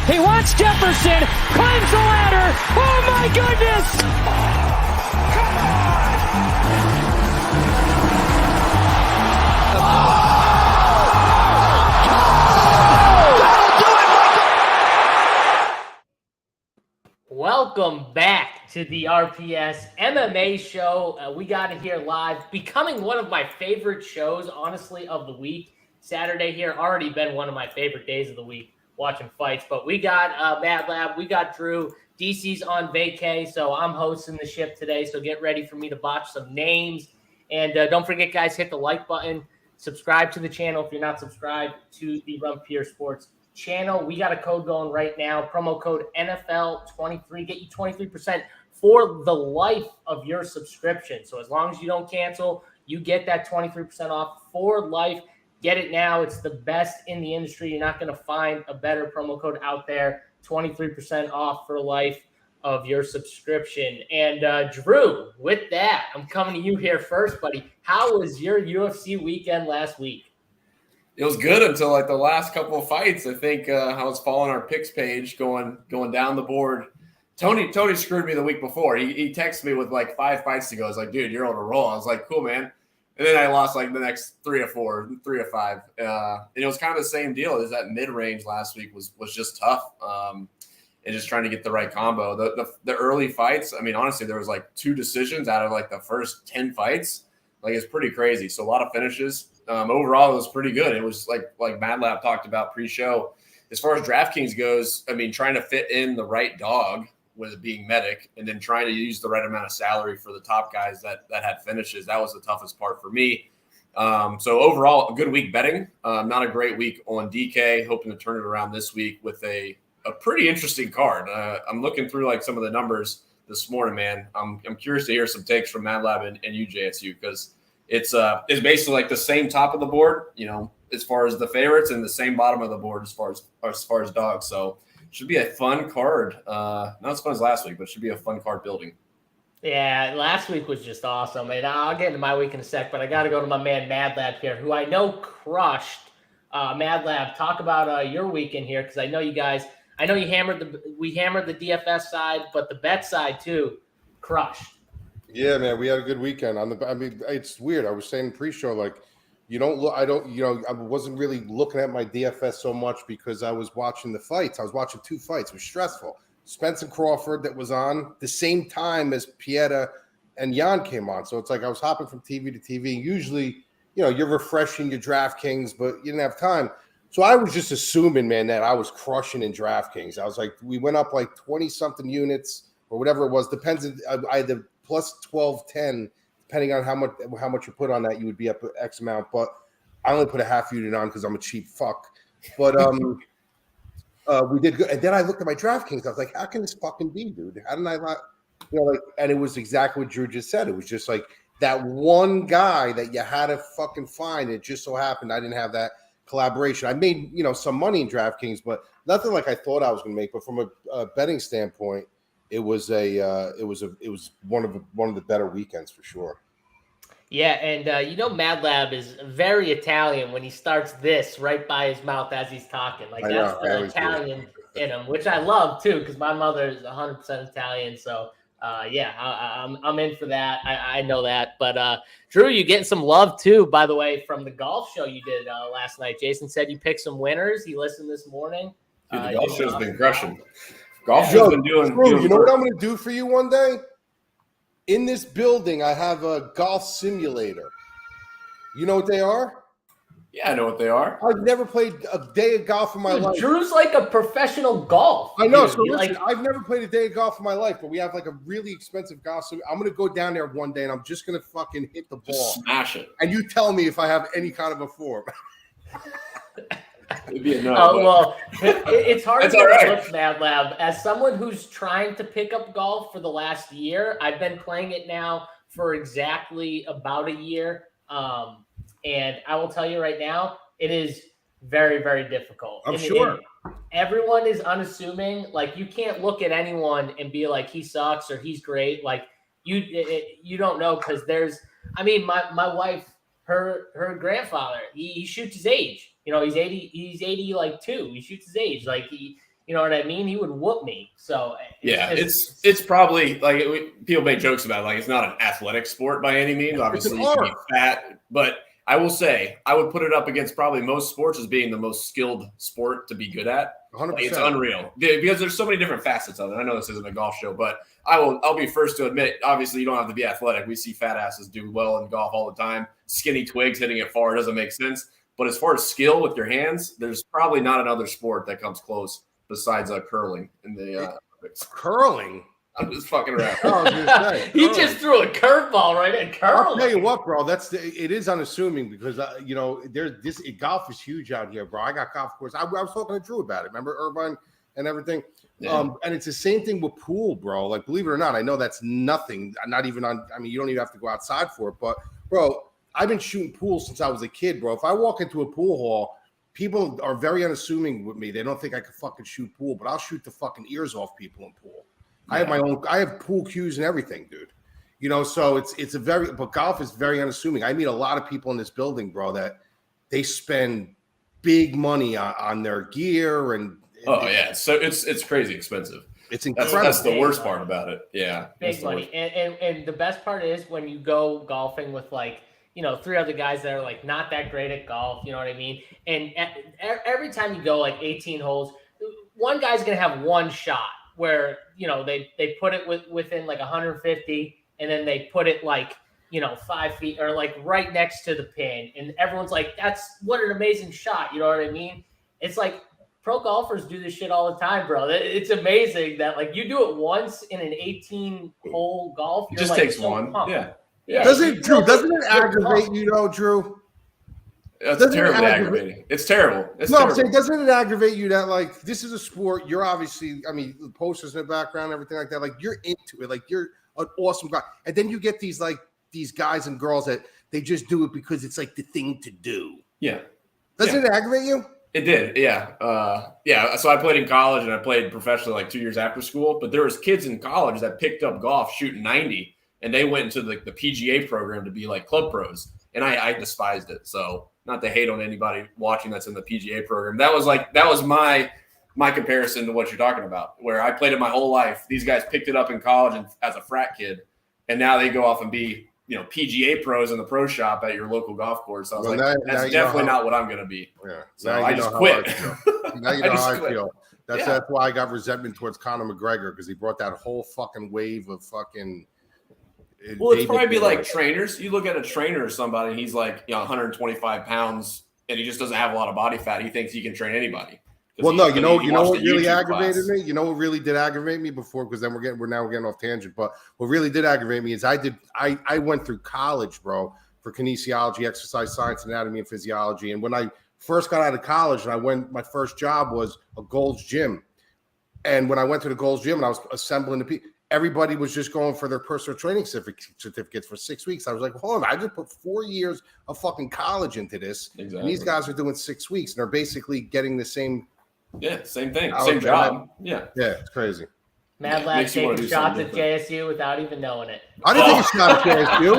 He wants Jefferson, climbs the ladder. Oh my goodness! Come on! Welcome back to the RPS MMA show. We got it here live, becoming one of my favorite shows, honestly, of the week. Saturday here already been one of my favorite days of the week. Watching fights, but we got Mad Lab, we got Drew. DC's on vacay, so I'm hosting the ship today. So get ready for me to botch some names, and don't forget, guys, hit the like button, subscribe to the channel if you're not subscribed to the Run Pure Sports channel. We got a code going right now, promo code NFL23, get you 23% for the life of your subscription. So as long as you don't cancel, you get that 23% off for life. Get it now. It's the best in the industry. You're not going to find a better promo code out there. 23% off for life of your subscription. And Drew, with that, I'm coming to you here first, buddy. How was your UFC weekend last week? It was good until like the last couple of fights. I think I was following our picks page, going down the board. Tony screwed me the week before. He texted me with like 5 fights to go. I was like, dude, you're on a roll. I was like, cool, man. And then I lost like the next 3 or 5. And it was kind of the same deal. Is that mid-range last week was just tough. And just trying to get the right combo. The early fights, I mean, honestly, there was like 2 decisions out of like the first 10 fights. Like, it's pretty crazy. So a lot of finishes. Overall, it was pretty good. It was like Mad Lab talked about pre-show. As far as DraftKings goes, I mean, trying to fit in the right dog with being medic, and then trying to use the right amount of salary for the top guys that had finishes. That was the toughest part for me. So overall, a good week betting. Not a great week on DK. Hoping to turn it around this week with a pretty interesting card. I'm looking through like some of the numbers this morning, man. I'm curious to hear some takes from Mad Lab and UJSU, because it's basically like the same top of the board, you know, as far as the favorites, and the same bottom of the board as far as dogs. So should be a fun card. Not as fun as last week, but should be a fun card building. Yeah, last week was just awesome. And I'll get into my week in a sec, but I got to go to my man Mad Lab here, who I know crushed. Mad Lab, talk about your weekend here, because I know you guys. I know we hammered the DFS side, but the bet side too, crushed. Yeah, man, we had a good weekend. I mean, it's weird. I was saying pre-show, like, I wasn't really looking at my DFS so much because I was watching the fights. I was watching 2 fights. It was stressful. Spencer Crawford that was on the same time as Pieta and Jan came on. So it's like I was hopping from TV to TV. Usually, you're refreshing your DraftKings, but you didn't have time. So I was just assuming, man, that I was crushing in DraftKings. I was like, we went up like 20-something units or whatever it was. Depends. I had the plus 12, 10. Depending on how much you put on that, you would be up X amount. But I only put a half unit on because I'm a cheap fuck. But we did good. And then I looked at my DraftKings. I was like, how can this fucking be, dude? How did I not, and it was exactly what Drew just said. It was just like that one guy that you had to fucking find. It just so happened I didn't have that collaboration. I made, some money in DraftKings, but nothing like I thought I was going to make. But from a betting standpoint, it was one of the better weekends for sure. Yeah, and Mad Lab is very Italian when he starts this right by his mouth as he's talking. Like, that's the Italian in him, which I love too, because my mother is 100% Italian. So I'm in for that. I know that. But Drew, you getting some love too, by the way, from the golf show you did last night. Jason said you picked some winners. He listened this morning. Dude, the golf show's been crushing. Golf show's been doing. Drew, you know what I'm going to do for you one day? In this building, I have a golf simulator. You know what they are? Yeah, I know what they are. I've never played a day of golf in my life. Drew's like a professional golf. I know. So listen, I've never played a day of golf in my life, but we have like a really expensive golf. So I'm going to go down there one day, and I'm just going to fucking hit the ball. Just smash it. And you tell me if I have any kind of a form. It'd be a no. Well, it's hard to right. look, Mad Lab. As someone who's trying to pick up golf for the last year, I've been playing it now for exactly about a year. And I will tell you right now, it is very, very difficult. I'm sure. Everyone is unassuming. Like, you can't look at anyone and be like, he sucks or he's great. Like, you don't know, because my wife, her grandfather, he shoots his age. He's 80, he's 80 like 2. He shoots his age. Like, You know what I mean? He would whoop me. So it's probably like people make jokes about it, like it's not an athletic sport by any means. Obviously, you can be fat, but I will say I would put it up against probably most sports as being the most skilled sport to be good at. 100%. Like, it's unreal because there's so many different facets of it. I know this isn't a golf show, but I'll be first to admit, obviously you don't have to be athletic. We see fat asses do well in golf all the time. Skinny twigs hitting it far doesn't make sense. But as far as skill with your hands, there's probably not another sport that comes close besides curling in the Olympics. Curling? I'm just fucking around. He just threw a curveball right at curling. I'll tell you what, bro. It is unassuming because golf is huge out here, bro. I got golf course. I was talking to Drew about it. Remember Irvine and everything. Yeah. And it's the same thing with pool, bro. Like, believe it or not, I know that's nothing. Not even on. I mean, you don't even have to go outside for it. But, bro, I've been shooting pool since I was a kid, bro. If I walk into a pool hall, people are very unassuming with me. They don't think I can fucking shoot pool, but I'll shoot the fucking ears off people in pool. Yeah. I have pool cues and everything, dude. You know, so but golf is very unassuming. I meet a lot of people in this building, bro, that they spend big money on their gear and so it's crazy expensive. It's incredible. That's the worst part about it. Yeah, big money. And the best part is when you go golfing with like, you know, 3 other guys that are like not that great at golf, you know what I mean? And every time you go like 18 holes, one guy's gonna have one shot where, you know, they put it within like 150 and then they put it like, you know, 5 feet or like right next to the pin. And everyone's like, what an amazing shot. You know what I mean? It's like pro golfers do this shit all the time, bro. It's amazing that like you do it once in an 18-hole golf. It just takes one. Pumped. Yeah. Doesn't it aggravate you though, Drew? It's terribly aggravating. It's terrible. I'm saying, doesn't it aggravate you that like this is a sport? You're obviously, I mean, the posters in the background, everything like that. Like you're into it. Like you're an awesome guy, and then you get these guys and girls that they just do it because it's like the thing to do. Yeah. Doesn't it aggravate you? It did. Yeah. So I played in college and I played professionally like 2 years after school. But there was kids in college that picked up golf shooting 90, and they went into the PGA program to be like club pros, and I despised it. So. Not to hate on anybody watching that's in the PGA program. That was my comparison to what you're talking about, where I played it my whole life. These guys picked it up in college and as a frat kid, and now they go off and be, you know, PGA pros in the pro shop at your local golf course. So I was that's definitely not what I'm going to be. Yeah. So I just quit. Now you know how I feel. That's why I got resentment towards Conor McGregor, because he brought that whole fucking wave of fucking. Well, it's probably be like trainers. You look at a trainer or somebody, and he's like, you know, 125 pounds, and he just doesn't have a lot of body fat. He thinks he can train anybody. Well, no, you know what really aggravated me? You know what really did aggravate me before? Because then we're now getting off tangent. But what really did aggravate me is I went through college, bro, for kinesiology, exercise science, anatomy, and physiology. And when I first got out of college, my first job was a Gold's Gym. And when I went to the Gold's Gym and I was assembling the people, everybody was just going for their personal training certificates for 6 weeks. I was like, hold on, I just put 4 years of fucking college into this. Exactly. And these guys are doing 6 weeks, and they're basically getting the same. Yeah, same thing. Same job. Yeah, it's crazy. Mad Lad taking shots at JSU without even knowing it. I didn't take a shot at JSU.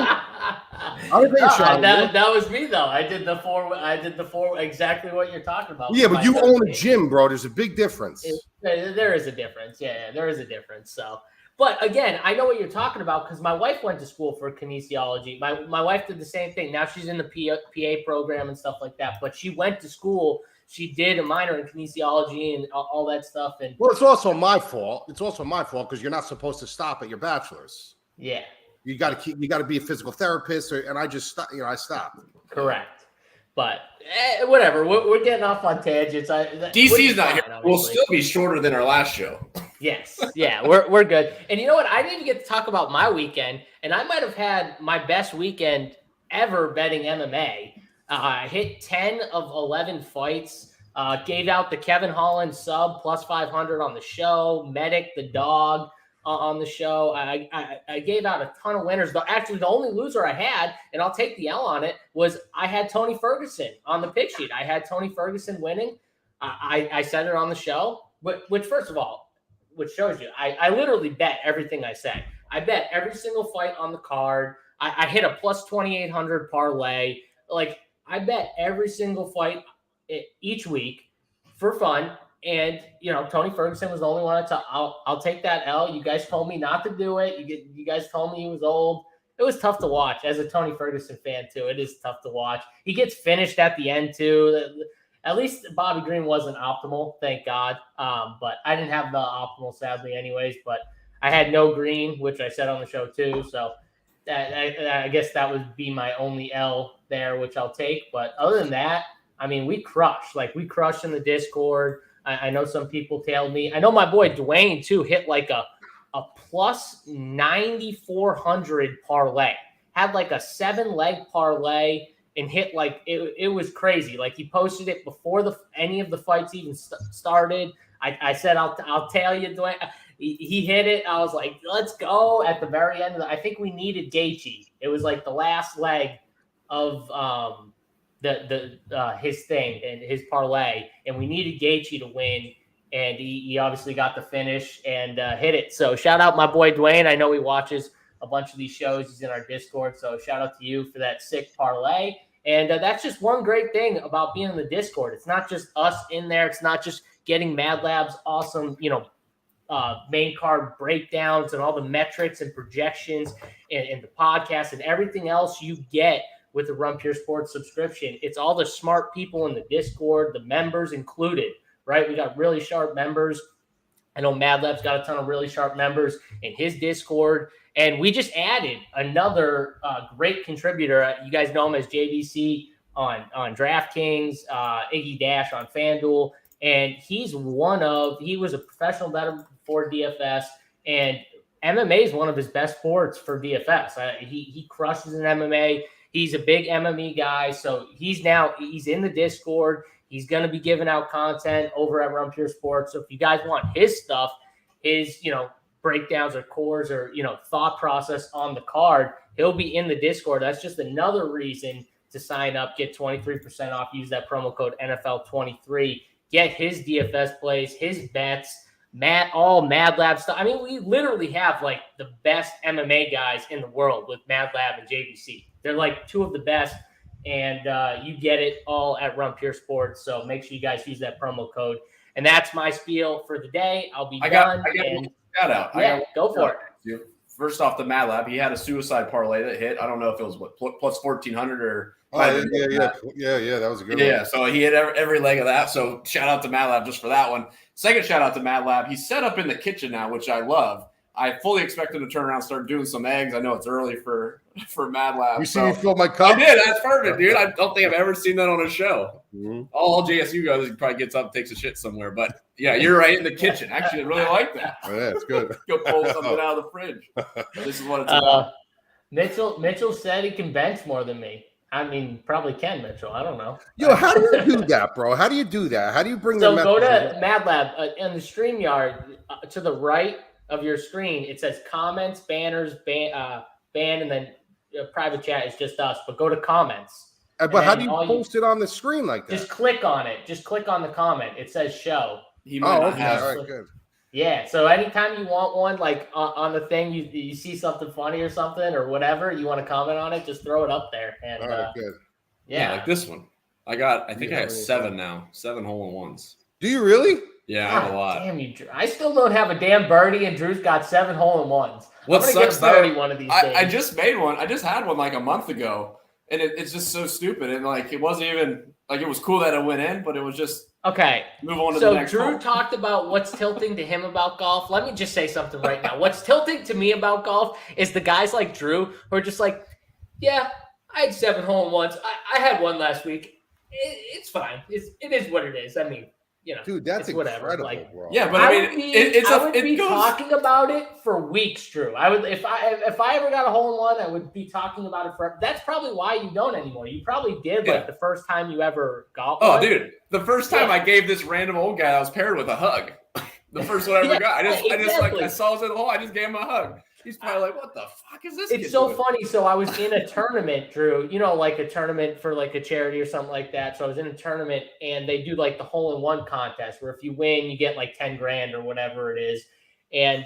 I didn't take a shot. That was me though. I did the four exactly what you're talking about. Yeah, but you own a gym, bro. There's a big difference. There is a difference. Yeah, there is a difference. So. But again, I know what you're talking about because my wife went to school for kinesiology. My wife did the same thing. Now she's in the PA program and stuff like that. But she went to school. She did a minor in kinesiology and all that stuff. And well, it's also my fault. It's also my fault because you're not supposed to stop at your bachelor's. Yeah, you got to be a physical therapist, and I just stopped. I stopped. Correct. But whatever. We're getting off on tangents. DC's not here. We'll still be shorter than our last show. Yes. Yeah, we're good. And you know what? I didn't even get to talk about my weekend, and I might have had my best weekend ever betting MMA. I hit 10 of 11 fights. Gave out the Kevin Holland sub plus 500 on the show. Medic the dog on the show. I gave out a ton of winners. Actually, the only loser I had, and I'll take the L on it, was I had Tony Ferguson on the pick sheet. I had Tony Ferguson winning. I said it on the show, which first of all, which shows you, I literally bet everything I said. I bet every single fight on the card. I hit a plus 2,800 parlay. Like, I bet every single fight each week for fun. And, Tony Ferguson was the only one I'll take that L. You guys told me not to do it. You guys told me he was old. It was tough to watch as a Tony Ferguson fan, too. It is tough to watch. He gets finished at the end, too. At least Bobby Green wasn't optimal, thank God. But I didn't have the optimal, sadly, anyways. But I had no Green, which I said on the show, too. So I guess that would be my only L there, which I'll take. But other than that, I mean, we crushed. Like, we crushed in the Discord. I know some people tailed me. I know my boy Dwayne, too, hit like a plus 9,400 parlay. Had like a 7-leg parlay and hit like it was crazy. Like, he posted it before any of the fights even started. I said, I'll tell you, Dwayne. He hit it. I was like, let's go. At the very end, I think we needed Gaethje. It was like the last leg of his thing and his parlay, and we needed Gaethje to win, and he obviously got the finish and hit it. So shout out my boy Dwayne. I know he watches a bunch of these shows. He's in our Discord, so shout out to you for that sick parlay. And that's just one great thing about being in the Discord. It's not just us in there. It's not just getting Mad Lab's awesome, main card breakdowns and all the metrics and projections and the podcast and everything else you get with the Run Pure Sports subscription. It's all the smart people in the Discord, the members included, right? We got really sharp members. I know Mad Lab's got a ton of really sharp members in his Discord. And we just added another great contributor. You guys know him as JVC on DraftKings, Iggy Dash on FanDuel. And he was a professional bettor for DFS. And MMA is one of his best sports for DFS. He crushes in MMA. He's a big MMA guy. So he's in the Discord. He's going to be giving out content over at Run Pure Sports. So if you guys want his stuff, his, breakdowns or cores or, thought process on the card, he'll be in the Discord. That's just another reason to sign up, get 23% off, use that promo code NFL23, get his DFS plays, his bets, all Mad Lab stuff. I mean, we literally have like the best MMA guys in the world with Mad Lab and JVC. They're like two of the best, and you get it all at Run Pure Sports. So make sure you guys use that promo code. And that's my spiel for the day. I'll be done. Shout out. Yeah, go for it. First off, the Mad Lab, he had a suicide parlay that hit. I don't know if it was plus 1,400 or. Yeah. That was a good one. Yeah, so he hit every leg of that. So shout out to Mad Lab just for that one. Second shout out to Mad Lab. He's set up in the kitchen now, which I love. I fully expect him to turn around and start doing some eggs. I know it's early for Mad Lab. You see me fill my cup? I did. That's perfect, dude. I don't think I've ever seen that on a show. Mm-hmm. All JSU goes, he probably gets up and takes a shit somewhere. But, yeah, you're right in the kitchen. Actually, I really like that. Oh, yeah, it's good. Go pull something out of the fridge. This is what it's about. Mitchell said he can bench more than me. I mean, probably can, Mitchell. I don't know. Yo, how do you do that, bro? How do you do that? How do you bring So go to Mad Lab in the StreamYard to the right of your screen. It says comments, banners, band, and then private chat is just us. But go to comments. But how do you post it on the screen like that? Just click on it. Just click on the comment. It says show. He might not okay. have. All right, good. Yeah. So anytime you want one, like on the thing, you see something funny or something or whatever, you want to comment on it, just throw it up there. And all right, good. Yeah, like this one. I think I have 7 now. 7 hole-in-ones. Do you really? Yeah, I have a lot. Damn you, Drew. I still don't have a damn birdie, and Drew's got 7 hole-in-ones. What I'm gonna sucks get a birdie one of these days. I just made one. I just had one like a month ago, and it's just so stupid. And like it wasn't even like it was cool that it went in, but it was just okay. Move on to the next Drew hole. talked about what's tilting to him about golf. Let me just say something right now. What's tilting to me about golf is the guys like Drew who are just like, yeah, I had 7 hole-in-ones. I had one last week. It's fine. It is what it is. I mean, dude, that's whatever. incredible, Like, bro. Yeah, but I would be talking about it for weeks, Drew. I would if I ever got a hole-in-one, I would be talking about it forever. That's probably why you don't anymore. You probably did like the first time you ever got one. Oh, dude, the first time I gave this random old guy I was paired with a hug. The first one I ever got. I saw his in the hole. I just gave him a hug. He's probably like, what the fuck is this? It's so funny. So I was in a tournament, Drew, like a tournament for like a charity or something like that. So I was in a tournament and they do like the hole-in-one contest where if you win, you get like 10 grand or whatever it is. And,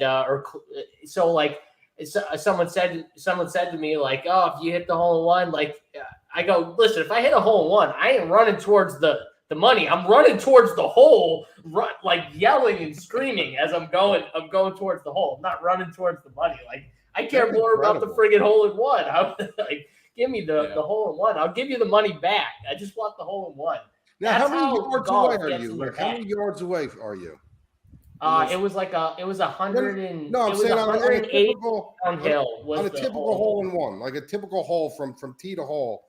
someone said to me like, oh, if you hit the hole-in-one, like I go, listen, if I hit a hole-in-one, I ain't running towards the the money. I'm running towards the hole, like yelling and screaming as I'm going towards the hole. I'm not running towards the money. Like, I care That's more about the incredible. friggin' hole in one. Like, give me the hole in one. I'll give you the money back. I just want the hole in one. Now, That's how many yards golf away are gets you? in your Like, how head. many yards away are you? It was 100 and No, I'm it was saying on a 108 typical downhill was on a the typical hole in one, like a typical hole from tee to hole.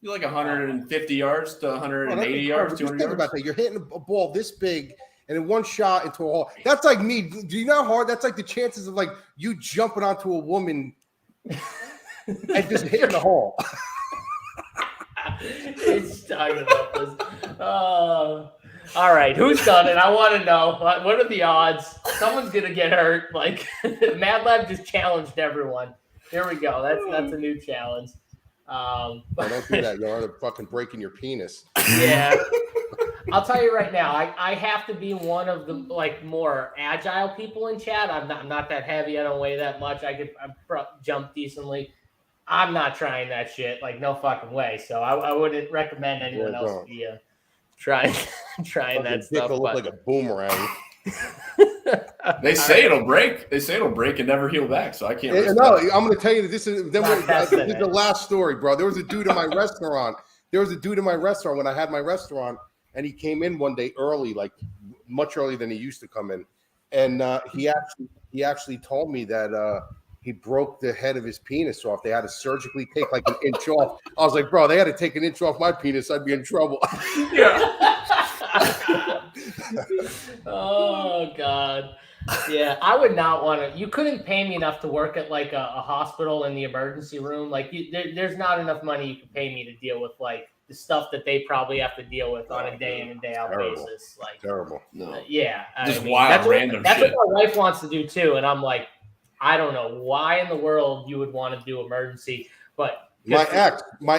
You're like 150 yards to 180 yards, 200 Just think yards. about that. You're hitting a ball this big and in one shot into a hole. That's like me. Do you know how hard? That's like the chances of like you jumping onto a woman and just hitting the hole. It's talking about this. All right, who's done it? I want to know. What are the odds? Someone's gonna get hurt. Like Mad Lab just challenged everyone. Here we go. That's a new challenge. Don't do that. You're fucking breaking your penis. Yeah. I'll tell you right now, I have to be one of the like more agile people in chat. I'm not that heavy. I don't weigh that much. I jump decently. I'm not trying that shit. Like, no fucking way. So I wouldn't recommend anyone else be trying that stuff. Dick will look like a boomerang. They say it'll break. They say it'll break and never heal back. So I can't. No, I'm going to tell you that this is the it. last story, bro. There was a dude in my restaurant. When I had my restaurant, and he came in one day early, like much earlier than he used to come in, and he actually told me that he broke the head of his penis off. They had to surgically take like an inch off. I was like, bro, they had to take an inch off my penis. I'd be in trouble. Oh God. Yeah, I would not want to. You couldn't pay me enough to work at like a hospital in the emergency room. Like, there's not enough money you can pay me to deal with like the stuff that they probably have to deal with on a day in and day out basis. Like, terrible. No. Yeah, Just wild, random that's shit. what my wife wants to do too, and I'm like, I don't know why in the world you would want to do emergency, but my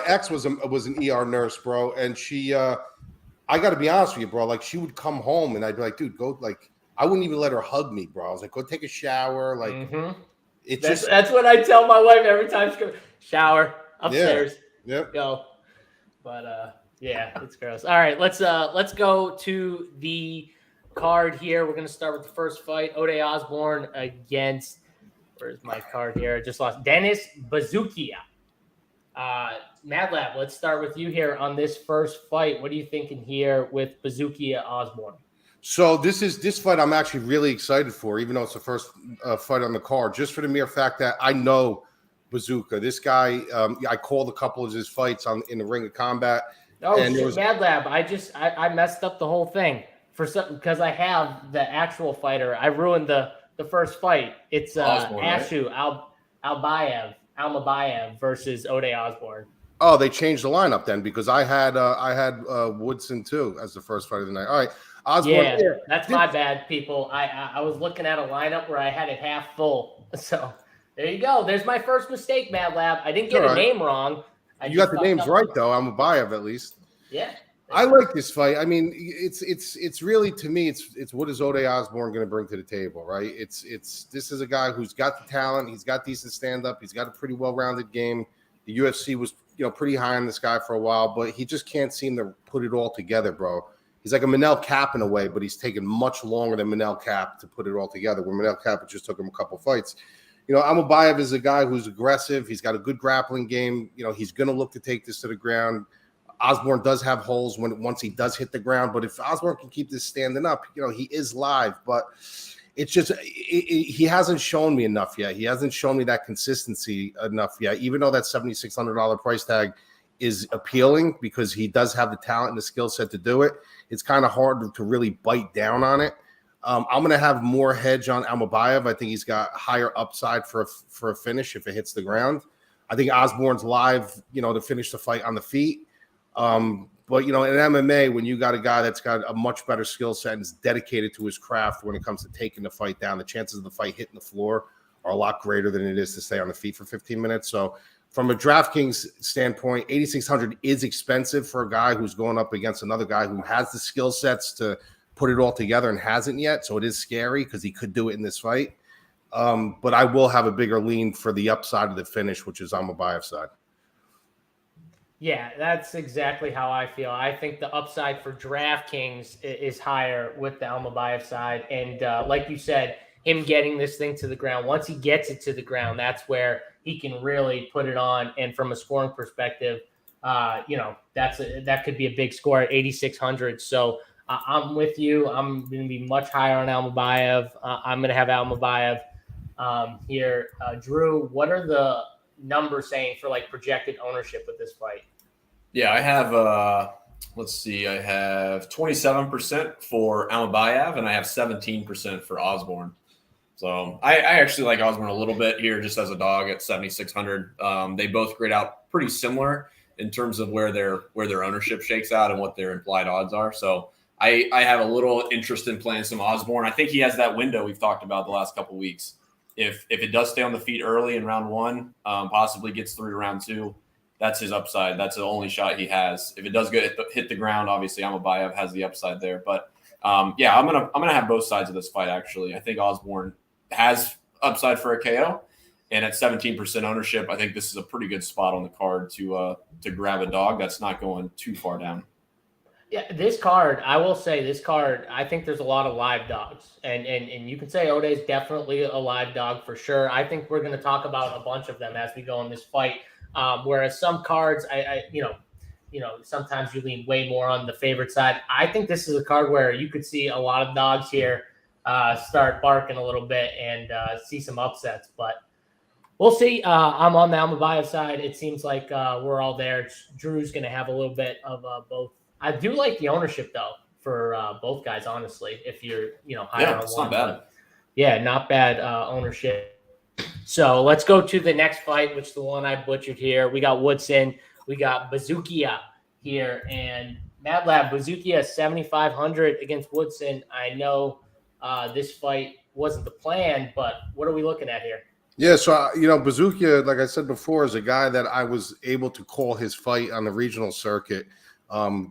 ex was an ER nurse, bro, and she. I got to be honest with you, bro. Like, she would come home, and I'd be like, dude, go. Like, I wouldn't even let her hug me, bro. I was like, go take a shower. Like, that's what I tell my wife every time she goes, shower upstairs. Yep. Go. But yeah, it's gross. All right, let's go to the card here. We're gonna start with the first fight. Ode Osborne against, where's my card here? I just lost Dennis Bazooka. Mad Lab, let's start with you here on this first fight. What are you thinking here with Bazooka Osborne? So this fight I'm actually really excited for, even though it's the first fight on the card, just for the mere fact that I know Bazooka. This guy, I called a couple of his fights in the Ring of Combat. Oh, and shit, Mad Lab. I messed up the whole thing because I have the actual fighter. I ruined the first fight. It's Osborne, Ashu right? Almabaev versus Ode Osborne. Oh, they changed the lineup then because I had Woodson too as the first fight of the night. All right, Osborne. Yeah, that's my bad, people. I was looking at a lineup where I had it half full. So there you go. There's my first mistake, Mad Lab. I didn't get a name wrong. You got the names right though. Almabaev at least. Yeah. I like this fight. I mean, it's really, to me, it's what is Ode Osborne going to bring to the table, right? This is a guy who's got the talent. He's got decent stand up. He's got a pretty well-rounded game. The UFC was pretty high on this guy for a while, but he just can't seem to put it all together, bro. He's like a Manel Cap in a way, but he's taken much longer than Manel Cap to put it all together. Where Manel Cap, it just took him a couple fights. Almabaev is a guy who's aggressive. He's got a good grappling game. He's going to look to take this to the ground. Osborne does have holes once he does hit the ground, but if Osborne can keep this standing up, he is live. But it's just he hasn't shown me enough yet. He hasn't shown me that consistency enough yet. Even though that $7,600 price tag is appealing because he does have the talent and the skill set to do it, it's kind of hard to really bite down on it. I'm going to have more hedge on Almabaev. I think he's got higher upside for a finish if it hits the ground. I think Osborne's live, to finish the fight on the feet. But in MMA, when you got a guy that's got a much better skill set and is dedicated to his craft when it comes to taking the fight down, the chances of the fight hitting the floor are a lot greater than it is to stay on the feet for 15 minutes. So from a DraftKings standpoint, 8,600 is expensive for a guy who's going up against another guy who has the skill sets to put it all together and hasn't yet. So it is scary because he could do it in this fight. But I will have a bigger lean for the upside of the finish, which is Almabaev's side. Yeah, that's exactly how I feel. I think the upside for DraftKings is higher with the Almabaev side. And like you said, him getting this thing to the ground, once he gets it to the ground, that's where he can really put it on. And from a scoring perspective, that could be a big score at 8,600. So I'm with you. I'm going to be much higher on Almabaev. I'm going to have Almabaev here. Drew, what are the numbers saying for like projected ownership with this fight? Yeah, I have let's see, I have 27% for Almabaev and I have 17% for Osborne. So I actually like Osborne a little bit here just as a dog at 7,600. They both grade out pretty similar in terms of where their ownership shakes out and what their implied odds are. So I have a little interest in playing some Osborne. I think he has that window we've talked about the last couple of weeks. If it does stay on the feet early in round one, possibly gets through to round two, that's his upside. That's the only shot he has. If it does hit the ground, obviously Almabaev has the upside there. But I'm gonna have both sides of this fight. Actually, I think Osborne has upside for a KO, and at 17% ownership, I think this is a pretty good spot on the card to grab a dog that's not going too far down. Yeah, this card, I will say I think there's a lot of live dogs. And you can say Ode is definitely a live dog for sure. I think we're going to talk about a bunch of them as we go in this fight. Whereas some cards, sometimes you lean way more on the favorite side. I think this is a card where you could see a lot of dogs here start barking a little bit and see some upsets. But we'll see. I'm on the Almabaev side. It seems like we're all there. Drew's going to have a little bit of both. I do like the ownership though for both guys. Honestly, if you're higher on one, not bad. Yeah, not bad ownership. So let's go to the next fight, which is the one I butchered here. We got Woodson, we got Bazooka here, and Mad Lab Bazooka 7,500 against Woodson. I know this fight wasn't the plan, but what are we looking at here? Yeah, so Bazooka, like I said before, is a guy that I was able to call his fight on the regional circuit.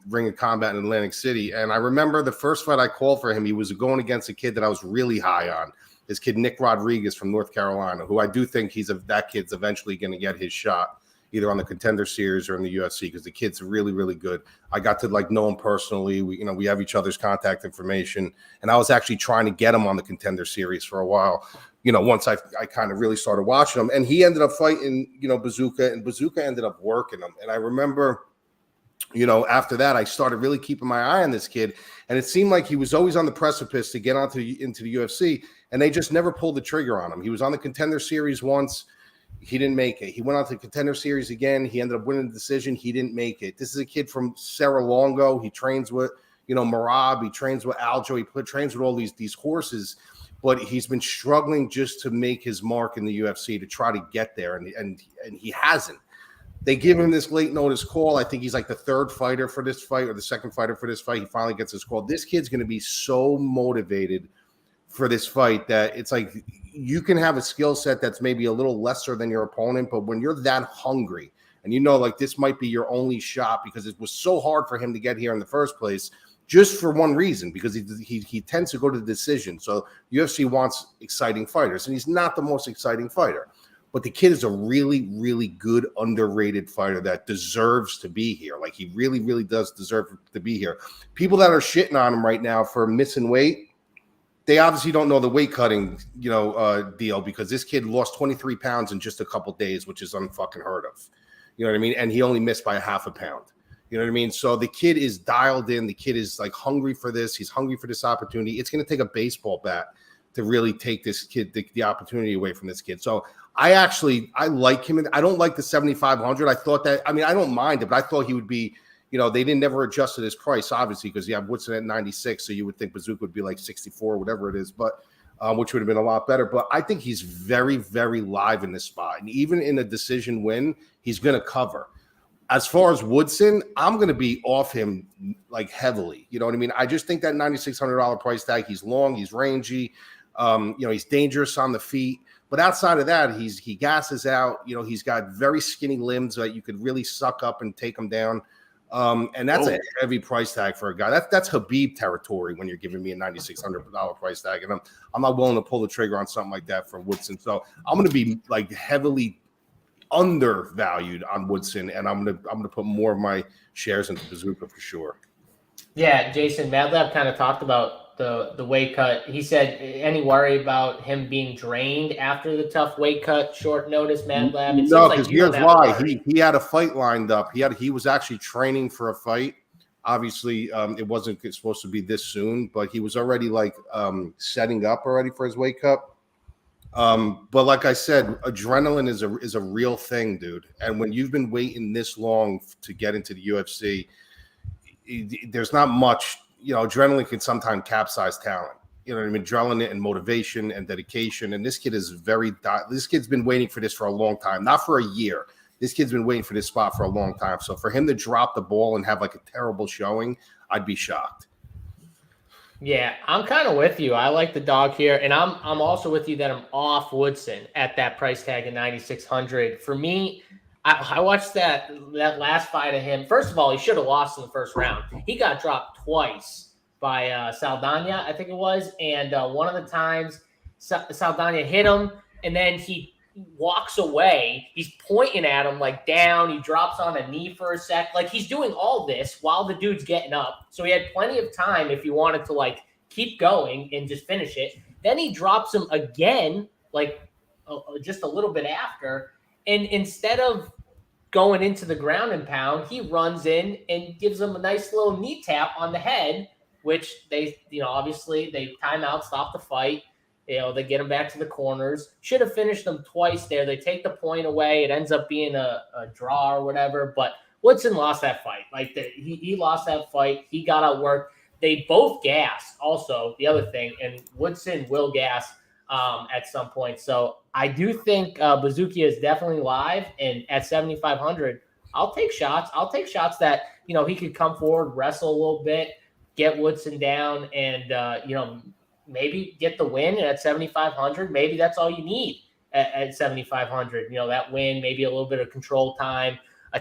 Ring of Combat in Atlantic City. And I remember the first fight I called for him, he was going against a kid that I was really high on. This kid, Nick Rodriguez from North Carolina, who I do think that kid's eventually going to get his shot, either on the Contender Series or in the UFC, because the kid's really, really good. I got to know him personally. We have each other's contact information. And I was actually trying to get him on the Contender Series for a while. Once I kind of really started watching him. And he ended up fighting, Bazooka, and Bazooka ended up working him. And I remember after that, I started really keeping my eye on this kid, and it seemed like he was always on the precipice to get into the UFC, and they just never pulled the trigger on him. He was on the Contender Series once. He didn't make it. He went on to the Contender Series again. He ended up winning the decision. He didn't make it. This is a kid from Cerro Longo. He trains with, Marab. He trains with Aljo. He trains with all these horses, but he's been struggling just to make his mark in the UFC to try to get there, and he hasn't. They give him this late notice call. I think he's like the third fighter for this fight or the second fighter for this fight. He finally gets his call. This kid's going to be so motivated for this fight that it's like you can have a skill set that's maybe a little lesser than your opponent, but when you're that hungry and this might be your only shot because it was so hard for him to get here in the first place, just for one reason, because he tends to go to the decision. So UFC wants exciting fighters, and he's not the most exciting fighter. But the kid is a really, really good, underrated fighter that deserves to be here. Like, he really, really does deserve to be here. People that are shitting on him right now for missing weight, they obviously don't know the weight cutting, deal, because this kid lost 23 pounds in just a couple days, which is unfucking heard of. You know what I mean? And he only missed by a half a pound. You know what I mean? So the kid is dialed in. The kid is hungry for this. He's hungry for this opportunity. It's going to take a baseball bat to really take this kid, the opportunity away from this kid. So I like him. I don't like the 7,500. I thought that, I don't mind it, but I thought he would be, they never adjusted his price, obviously, because you have Woodson at 96. So you would think Bazooka would be like 64, whatever it is, but which would have been a lot better. But I think he's very, very live in this spot. And even in a decision win, he's going to cover. As far as Woodson, I'm going to be off him heavily. You know what I mean? I just think that $9,600 price tag, he's long, he's rangy. He's dangerous on the feet. But outside of that, he gasses out. He's got very skinny limbs that you could really suck up and take him down. And that's a heavy price tag for a guy. That's Habib territory when you're giving me a $9,600 price tag. And I'm not willing to pull the trigger on something like that for Woodson. So I'm going to be heavily undervalued on Woodson, and I'm gonna put more of my shares into Bazooka for sure. Yeah, Jason, Madlab kind of talked about the weight cut. He said, any worry about him being drained after the tough weight cut, short notice, Madlab? It No, seems because like you here's don't why. have a worry. He had a fight lined up. He was actually training for a fight. Obviously, it wasn't supposed to be this soon, but he was already setting up already for his weight cut. But like I said, adrenaline is a real thing, dude. And when you've been waiting this long to get into the UFC, there's not much. Adrenaline can sometimes capsize talent. You know what I mean? Adrenaline and motivation and dedication. And this kid is this kid's been waiting for this for a long time, not for a year. This kid's been waiting for this spot for a long time. So for him to drop the ball and have a terrible showing, I'd be shocked. Yeah, I'm kind of with you. I like the dog here, and I'm also with you that I'm off Woodson at that price tag of 9,600. For me, I watched that last fight of him. First of all, he should have lost in the first round. He got dropped twice by Sandhagen, I think it was, and one of the times Sandhagen hit him, and then he walks away. He's pointing at him down. He drops on a knee for a sec. He's doing all this while the dude's getting up. So he had plenty of time if he wanted to keep going and just finish it. Then he drops him again, just a little bit after. And instead of going into the ground and pound, he runs in and gives him a nice little knee tap on the head, which they, obviously they time out, stop the fight. They get him back to the corners. Should have finished them twice there. They take the point away. It ends up being a draw or whatever. But Woodson lost that fight. He lost that fight. He got outworked. They both gassed also, the other thing. And Woodson will gas at some point. So I do think Bazooka is definitely live. And at 7,500, I'll take shots. I'll take shots that, he could come forward, wrestle a little bit, get Woodson down, and, maybe get the win at 7,500. Maybe that's all you need at 7,500. That win, maybe a little bit of control time, a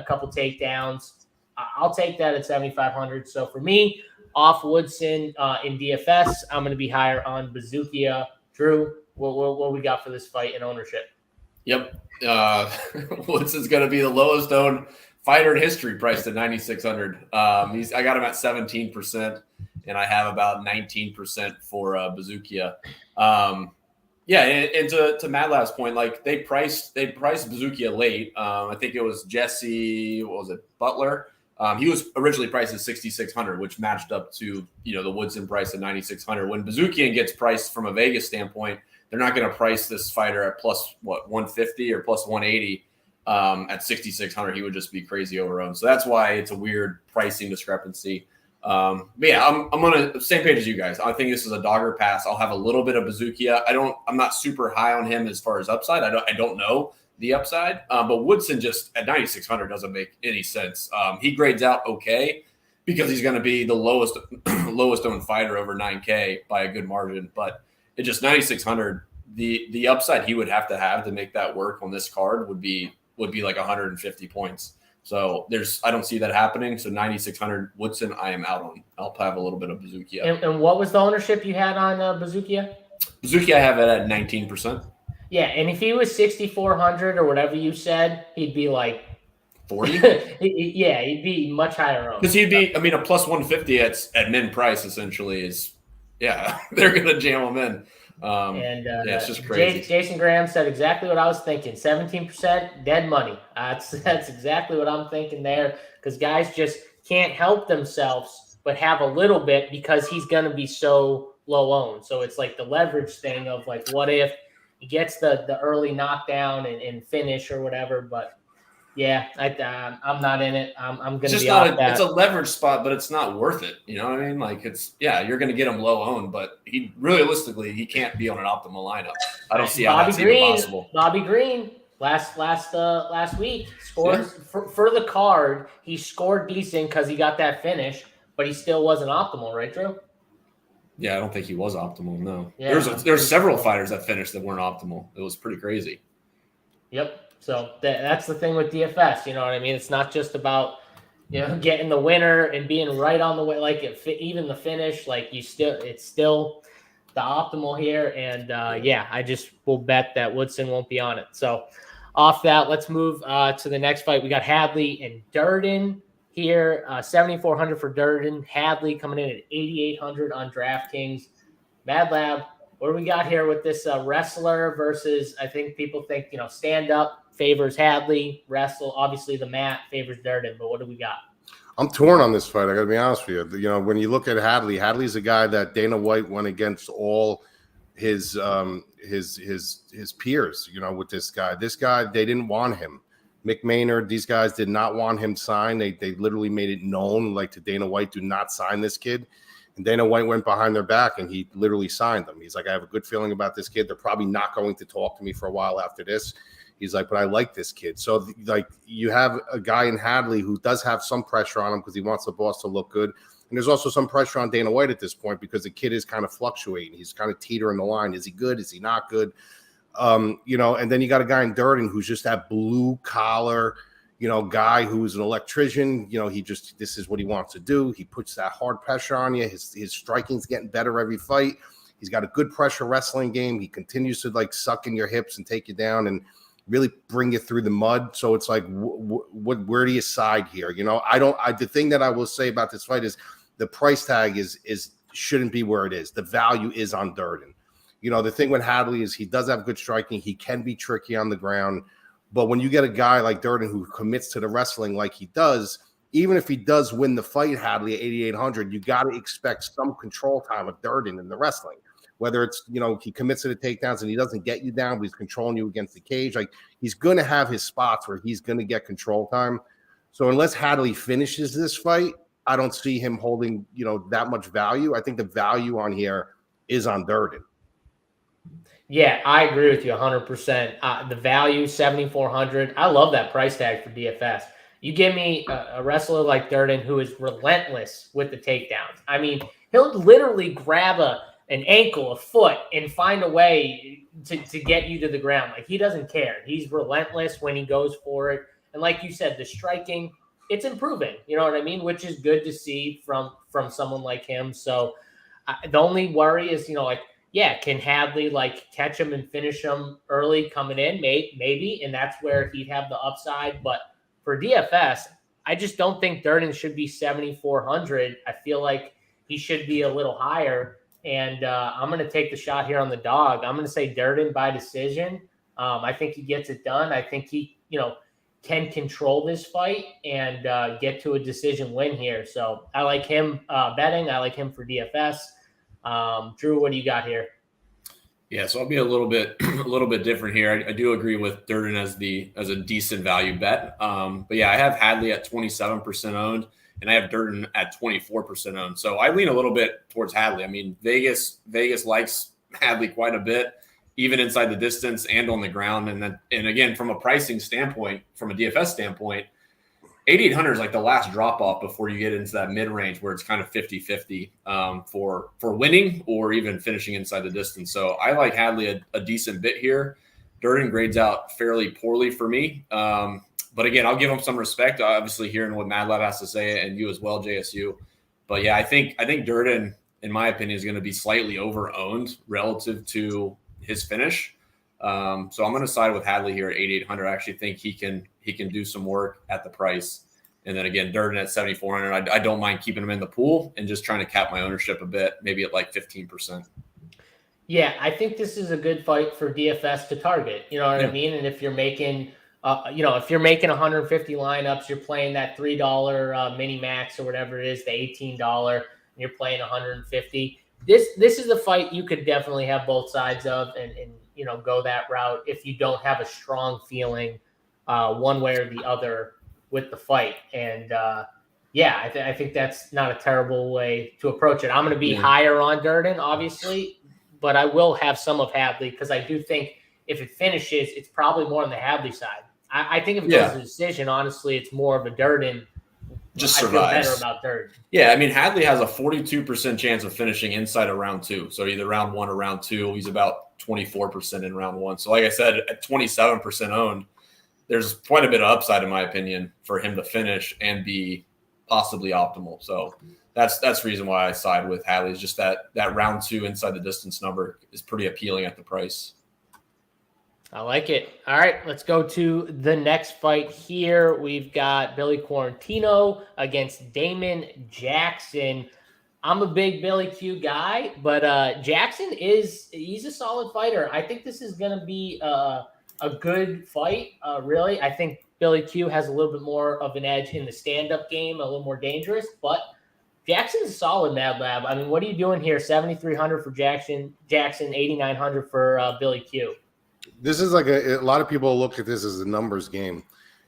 couple takedowns. I'll take that at 7,500. So for me, off Woodson in DFS, I'm going to be higher on Bazooka. Drew, what we got for this fight in ownership? Yep. Woodson's going to be the lowest owned fighter in history, priced at 9,600. I got him at 17%. And I have about 19% for Bazooka. And to Matt last point, they priced Bazooka late. I think it was Jesse, Butler? He was originally priced at 6,600, which matched up to the Woodson price at 9,600. When Bazooka gets priced from a Vegas standpoint, they're not going to price this fighter at plus 150 or plus 180 at 6,600. He would just be crazy overowned. So that's why it's a weird pricing discrepancy. I'm on the same page as you guys. I think this is a dogger pass. I'll have a little bit of Bazooka. I'm not super high on him as far as upside. I don't know the upside, but Woodson just at 9,600 doesn't make any sense. He grades out okay because he's going to be the lowest owned fighter over 9K by a good margin. But it just 9,600. The upside he would have to make that work on this card would be 150 points. So I don't see that happening. So 9,600 Woodson, I am out on. I'll have a little bit of Bazooka. And what was the ownership you had on Bazooka? Bazooka, I have it at 19%. Yeah, and if he was 6,400 or whatever you said, he'd be 40. Yeah, he'd be much higher owned. Because he'd be, a plus 150 at min price essentially is, they're gonna jam him in. It's just crazy. Jason Graham said exactly what I was thinking. 17% dead money. That's exactly what I'm thinking there, because guys just can't help themselves but have a little bit because he's going to be so low owned. So it's the leverage thing of what if he gets the early knockdown and finish or whatever. But yeah, I'm not in it. I'm going to be off that. It's a leverage spot, but it's not worth it. You know what I mean? You're going to get him low owned, but realistically, he can't be on an optimal lineup. I don't see how that's even possible. Bobby Green last week scored for the card. He scored decent because he got that finish, but he still wasn't optimal, right, Drew? Yeah, I don't think he was optimal. No, yeah, there's several fighters that finished that weren't optimal. It was pretty crazy. Yep. So that's the thing with DFS. You know what I mean? It's not just about getting the winner and being right on the way. Even the finish, it's still the optimal here. And I just will bet that Woodson won't be on it. So off that, let's move to the next fight. We got Hadley and Durden here. 7,400 for Durden. Hadley coming in at 8,800 on DraftKings. Mad Lab, what do we got here with this wrestler versus, I think people think, stand up favors Hadley, wrestle. Obviously, the mat favors Durden, but what do we got? I'm torn on this fight. I got to be honest with you. When you look at Hadley's a guy that Dana White went against all his peers. With this guy. This guy, they didn't want him. Mick Maynard, these guys did not want him signed. They literally made it known, like, to Dana White, do not sign this kid. And Dana White went behind their back and he literally signed them. He's like, I have a good feeling about this kid. They're probably not going to talk to me for a while after this. He's like, but I like this kid. So, you have a guy in Hadley who does have some pressure on him because he wants the boss to look good. And there's also some pressure on Dana White at this point because the kid is kind of fluctuating. He's kind of teetering the line. Is he good? Is he not good? And then you got a guy in Durden who's just that blue collar, guy who's an electrician. This is what he wants to do. He puts that hard pressure on you. His striking's getting better every fight. He's got a good pressure wrestling game. He continues to suck in your hips and take you down and really bring you through the mud. So it's like, where do you side here? The thing that I will say about this fight is the price tag shouldn't be where it is. The value is on Durden. The thing with Hadley is he does have good striking. He can be tricky on the ground. But when you get a guy like Durden who commits to the wrestling like he does, even if he does win the fight, Hadley at 8,800, you got to expect some control time of Durden in the wrestling. Whether it's, he commits to the takedowns and he doesn't get you down, but he's controlling you against the cage. Like, he's going to have his spots where he's going to get control time. So unless Hadley finishes this fight, I don't see him holding, that much value. I think the value on here is on Durden. Yeah, I agree with you 100%. The value, 7,400. I love that price tag for DFS. You give me a wrestler like Durden who is relentless with the takedowns. I mean, he'll literally grab an ankle, a foot, and find a way to get you to the ground. Like, he doesn't care. He's relentless when he goes for it. And like you said, the striking, it's improving. You know what I mean? Which is good to see from someone like him. So the only worry is, can Hadley catch him and finish him early coming in? Maybe, and that's where he'd have the upside. But for DFS, I just don't think Durden should be 7,400. I feel like he should be a little higher. And I'm going to take the shot here on the dog. I'm going to say Durden by decision. I think he gets it done. I think he, can control this fight and get to a decision win here. So I like him betting. I like him for DFS. Drew, what do you got here? Yeah, so I'll be a little bit different here. I do agree with Durden as a decent value bet. But yeah, I have Hadley at 27% owned. And I have Durden at 24% owned. So I lean a little bit towards Hadley. I mean, Vegas likes Hadley quite a bit, even inside the distance and on the ground. And again, from a pricing standpoint, from a DFS standpoint, 8,800 is like the last drop off before you get into that mid range where it's kind of 50-50 for winning or even finishing inside the distance. So I like Hadley a decent bit here. Durden grades out fairly poorly for me. But again, I'll give him some respect, obviously hearing what Mad Lab has to say, and you as well, JSU. But yeah, I think Durden, in my opinion, is going to be slightly over-owned relative to his finish. So I'm going to side with Hadley here at 8,800. I actually think he can do some work at the price. And then again, Durden at 7,400. I don't mind keeping him in the pool and just trying to cap my ownership a bit, maybe at 15%. Yeah, I think this is a good fight for DFS to target. You know what I mean? And if you're making if you're making 150 lineups, you're playing that $3 mini max or whatever it is, the $18, and you're playing 150. This is a fight you could definitely have both sides of and go that route if you don't have a strong feeling one way or the other with the fight. And I think that's not a terrible way to approach it. I'm going to be higher on Durden, obviously, but I will have some of Hadley because I do think if it finishes, it's probably more on the Hadley side. I think if it goes to decision, honestly, it's more of a Durden. Just survives. I feel better about Durden. Yeah, I mean, Hadley has a 42% chance of finishing inside of round 2. So either round 1 or round 2. He's about 24% in round 1. So like I said, at 27% owned, there's quite a bit of upside, in my opinion, for him to finish and be possibly optimal. So that's the reason why I side with Hadley, is just that round 2 inside the distance number is pretty appealing at the price. I like it. All right, let's go to the next fight here. We've got Billy Quarantillo against Damon Jackson. I'm a big Billy Q guy, but Jackson he's a solid fighter. I think this is going to be a good fight, really. I think Billy Q has a little bit more of an edge in the stand-up game, a little more dangerous, but Jackson's solid, Mad Lab. I mean, what are you doing here? 7,300 for Jackson, 8,900 for Billy Q. This is like a lot of people look at this as a numbers game,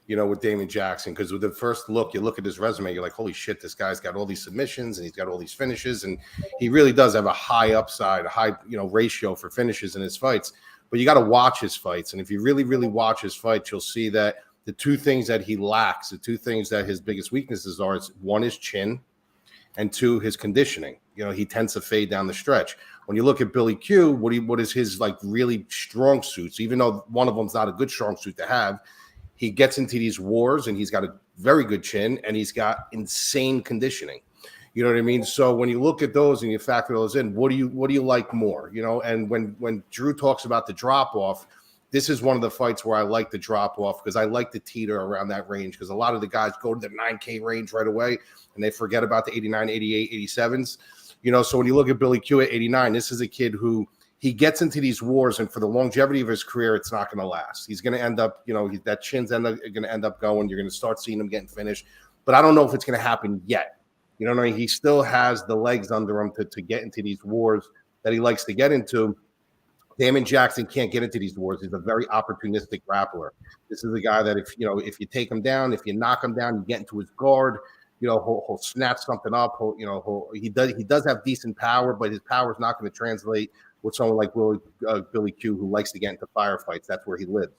with Damon Jackson, because with the first look, you look at his resume, you're like, holy shit, this guy's got all these submissions and he's got all these finishes, and he really does have a high upside, a high ratio for finishes in his fights. But you got to watch his fights, and if you really, really watch his fights, you'll see that the two things that he lacks, the two things that his biggest weaknesses are, is one, his chin, and two, his conditioning. He tends to fade down the stretch. When you look at Billy Q, what is his like really strong suits? Even though one of them's not a good strong suit to have, he gets into these wars and he's got a very good chin and he's got insane conditioning. You know what I mean? So when you look at those and you factor those in, what do you like more? And when Drew talks about the drop off, this is one of the fights where I like the drop off because I like the teeter around that range, because a lot of the guys go to the 9K range right away and they forget about the 89, 88, 87s. So when you look at Billy Q at 89, this is a kid who he gets into these wars, and for the longevity of his career, it's not going to last. He's going to end up, that chin's going to end up going. You're going to start seeing him getting finished, but I don't know if it's going to happen yet. He still has the legs under him to get into these wars that he likes to get into. Damon Jackson can't get into these wars. He's a very opportunistic grappler. This is a guy that if you take him down, if you knock him down, you get into his guard. He'll snatch something up. He does have decent power, but his power is not going to translate with someone like Billy Q, who likes to get into firefights. That's where he lives.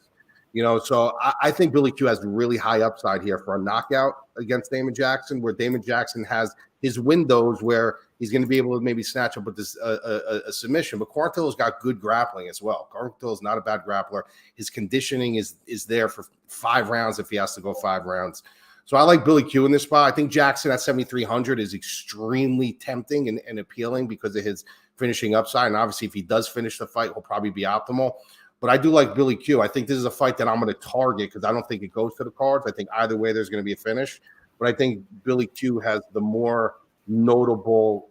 So I think Billy Q has really high upside here for a knockout against Damon Jackson, where Damon Jackson has his windows where he's going to be able to maybe snatch up with this a submission. But Quarantillo's got good grappling as well. Quarantillo's not a bad grappler. His conditioning is there for 5 rounds if he has to go 5 rounds. So I like Billy Q in this spot. I think Jackson at 7,300 is extremely tempting and appealing because of his finishing upside. And obviously, if he does finish the fight, he'll probably be optimal. But I do like Billy Q. I think this is a fight that I'm going to target because I don't think it goes to the cards. I think either way there's going to be a finish. But I think Billy Q has the more notable,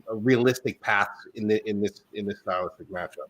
realistic path in this stylistic matchup.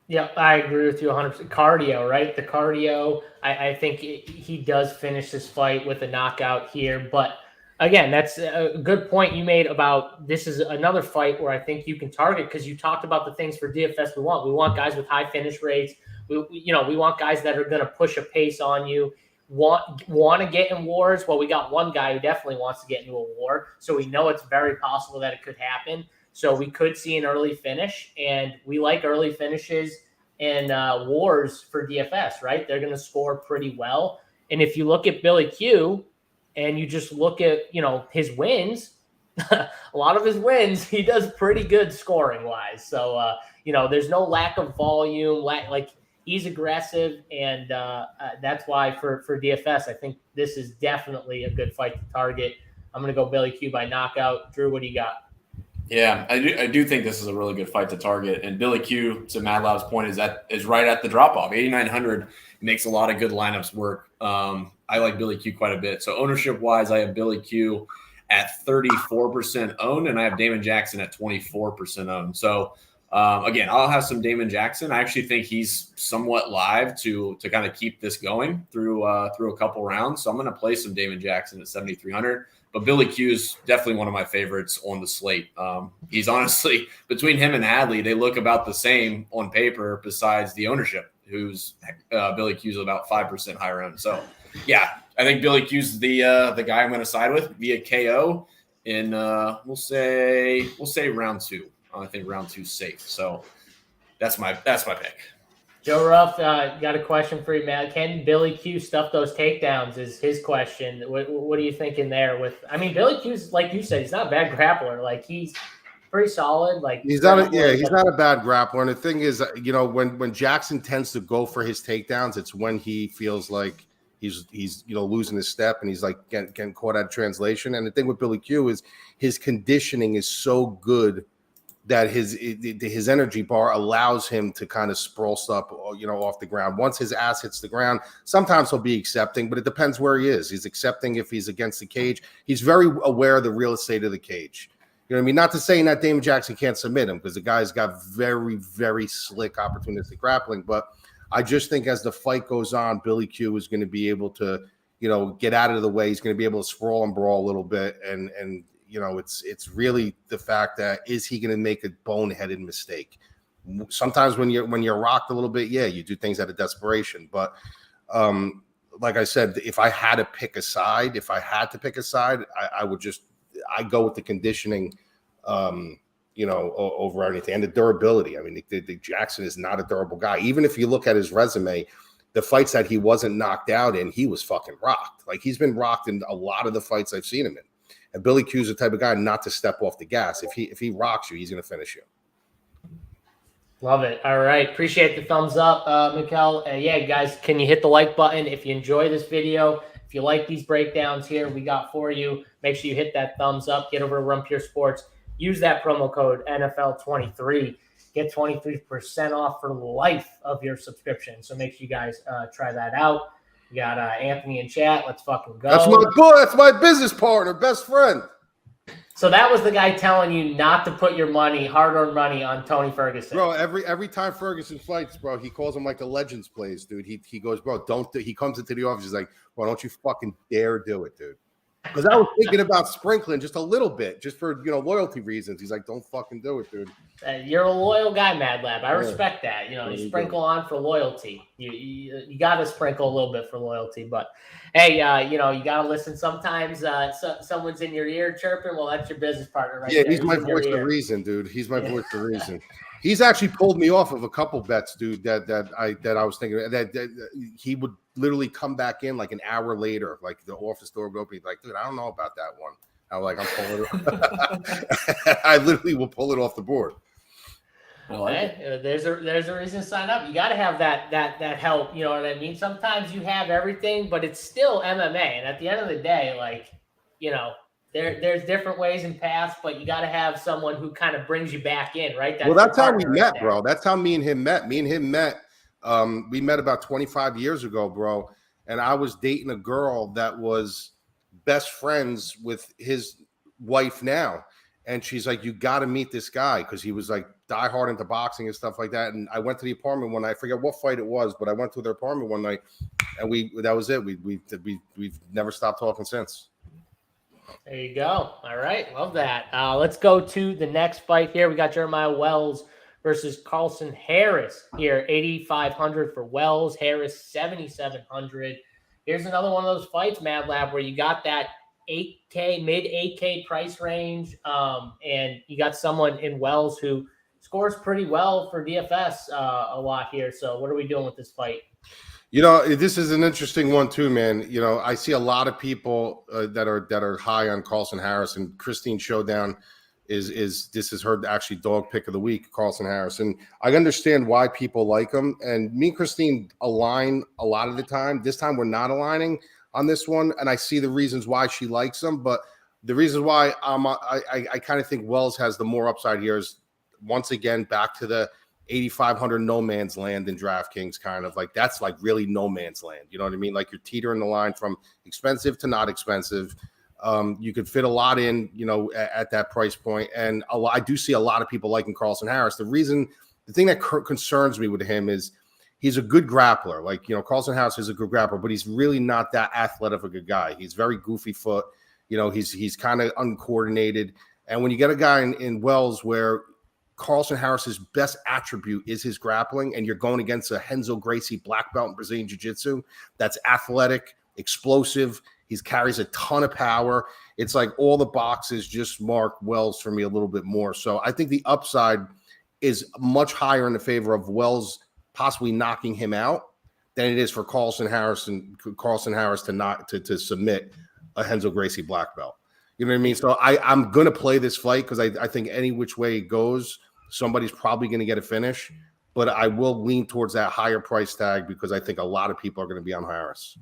Yeah, I agree with you 100%. Cardio, right? The cardio, I think he does finish this fight with a knockout here. But again, that's a good point you made about this is another fight where I think you can target, because you talked about the things for DFS we want. We want guys with high finish rates. We want guys that are going to push a pace on you. Want to get in wars? Well, we got one guy who definitely wants to get into a war, so we know it's very possible that it could happen. So we could see an early finish, and we like early finishes in wars for DFS, right? They're going to score pretty well. And if you look at Billy Q and you just look at, his wins, a lot of his wins, he does pretty good scoring wise. So, there's no lack of volume, he's aggressive. And that's why for DFS, I think this is definitely a good fight to target. I'm going to go Billy Q by knockout. Drew, what do you got? Yeah, I do think this is a really good fight to target. And Billy Q, to Mad Lab's point, is right at the drop-off. 8,900 makes a lot of good lineups work. I like Billy Q quite a bit. So ownership-wise, I have Billy Q at 34% owned, and I have Damon Jackson at 24% owned. So, again, I'll have some Damon Jackson. I actually think he's somewhat live to kind of keep this going through a couple rounds. So I'm going to play some Damon Jackson at 7,300. But Billy Q is definitely one of my favorites on the slate. He's honestly, between him and Hadley, they look about the same on paper besides the ownership, who's Billy Q's about 5% higher owned. So, yeah, I think Billy Q's the guy I'm going to side with via KO in, we'll say round 2. I think round 2's safe. So that's my pick. Joe Ruff, got a question for you, man. Can Billy Q stuff those takedowns is his question. What are you thinking there Billy Q's, like you said, he's not a bad grappler. He's pretty solid. He's not a bad grappler. And the thing is, when Jackson tends to go for his takedowns, it's when he feels like he's losing his step and he's getting caught out of translation. And the thing with Billy Q is his conditioning is so good that his energy bar allows him to kind of sprawl up, off the ground. Once his ass hits the ground, sometimes he'll be accepting, but it depends where he is. He's accepting if he's against the cage. He's very aware of the real estate of the cage. You know what I mean? Not to say that Damon Jackson can't submit him, because the guy's got very, very slick opportunistic grappling. But I just think as the fight goes on, Billy Q is going to be able to, get out of the way. He's going to be able to sprawl and brawl a little bit. And it's really the fact that, is he going to make a boneheaded mistake? Sometimes when you're rocked a little bit, yeah, you do things out of desperation. But like I said, if I had to pick a side, I would I go with the conditioning, over anything, and the durability. I mean, the Jackson is not a durable guy. Even if you look at his resume, the fights that he wasn't knocked out in, he was fucking rocked. Like, he's been rocked in a lot of the fights I've seen him in. And Billy Q's the type of guy not to step off the gas. If he rocks you, he's going to finish you. Love it. All right. Appreciate the thumbs up, Mikkel. Yeah, guys, can you hit the like button if you enjoy this video? If you like these breakdowns here we got for you, make sure you hit that thumbs up. Get over to Run Pure Sports. Use that promo code NFL23. Get 23% off for life of your subscription. So make sure you guys try that out. We got Anthony in chat. Let's fucking go. That's my boy. That's my business partner, best friend. So that was the guy telling you not to put your money, hard-earned money, on Tony Ferguson. Bro, every time Ferguson fights, bro, he calls him like the Legends plays, dude. He goes, bro, he comes into the office, he's like, bro, don't you fucking dare do it, dude. Because I was thinking about sprinkling just a little bit, just for loyalty reasons. He's like, don't fucking do it, dude. You're a loyal guy, Mad Lab. I respect that. You sprinkle on for loyalty. You got to sprinkle a little bit for loyalty. But hey, you got to listen sometimes. Someone's in your ear chirping. Well, that's your business partner, right? Yeah, there. he's my voice for reason, dude. He's my voice for reason. He's actually pulled me off of a couple bets, dude. That I was thinking that he would literally come back in like an hour later, like the office door would open. He's like, dude, I don't know about that one. I'm pulling it. I literally will pull it off the board. There's a reason to sign up. You got to have that help. You know what I mean? Sometimes you have everything, but it's still MMA. And at the end of the day, there's different ways and paths, but you got to have someone who kind of brings you back in, right? That's how we met, bro. That's how me and him met. We met about 25 years ago, bro. And I was dating a girl that was best friends with his wife now. And she's like, you got to meet this guy, because he was like diehard into boxing and stuff like that. And I went to the apartment one night. I forget what fight it was, but I went to their apartment one night, and that was it. We've never stopped talking since. There you go. All right. Love that. Let's go to the next fight here. We got Jeremiah Wells versus Carlson Harris here. 8,500 for Wells. Harris, 7,700. Here's another one of those fights, Mad Lab, where you got that 8K, mid 8K price range. And you got someone in Wells who scores pretty well for DFS a lot here. So what are we doing with this fight? This is an interesting one too, man. I see a lot of people that are high on Carlson Harris, and Christine Showdown this is her actually dog pick of the week, Carlson Harris. And I understand why people like him. And me and Christine align a lot of the time. This time we're not aligning on this one, and I see the reasons why she likes him. But the reasons why I kind of think Wells has the more upside here is, once again, back to the 8,500 no man's land in DraftKings, kind of like, that's like really no man's land. You know what I mean? Like, you're teetering the line from expensive to not expensive. You could fit a lot in, at that price point. And I do see a lot of people liking Carlson Harris. The thing that concerns me with him is he's a good grappler. Like, Carlson Harris is a good grappler, but he's really not that athletic of a guy. He's very goofy foot. He's kind of uncoordinated. And when you get a guy in Wells where Carlson Harris's best attribute is his grappling, and you're going against a Renzo Gracie black belt in Brazilian Jiu-Jitsu that's athletic, explosive, he carries a ton of power. It's like all the boxes just mark Wells for me a little bit more. So I think the upside is much higher in the favor of Wells possibly knocking him out than it is for Carlson Harris to submit a Renzo Gracie black belt. You know what I mean? So I'm going to play this fight because I think any which way it goes, somebody's probably going to get a finish. But I will lean towards that higher price tag because I think a lot of people are going to be on Harris.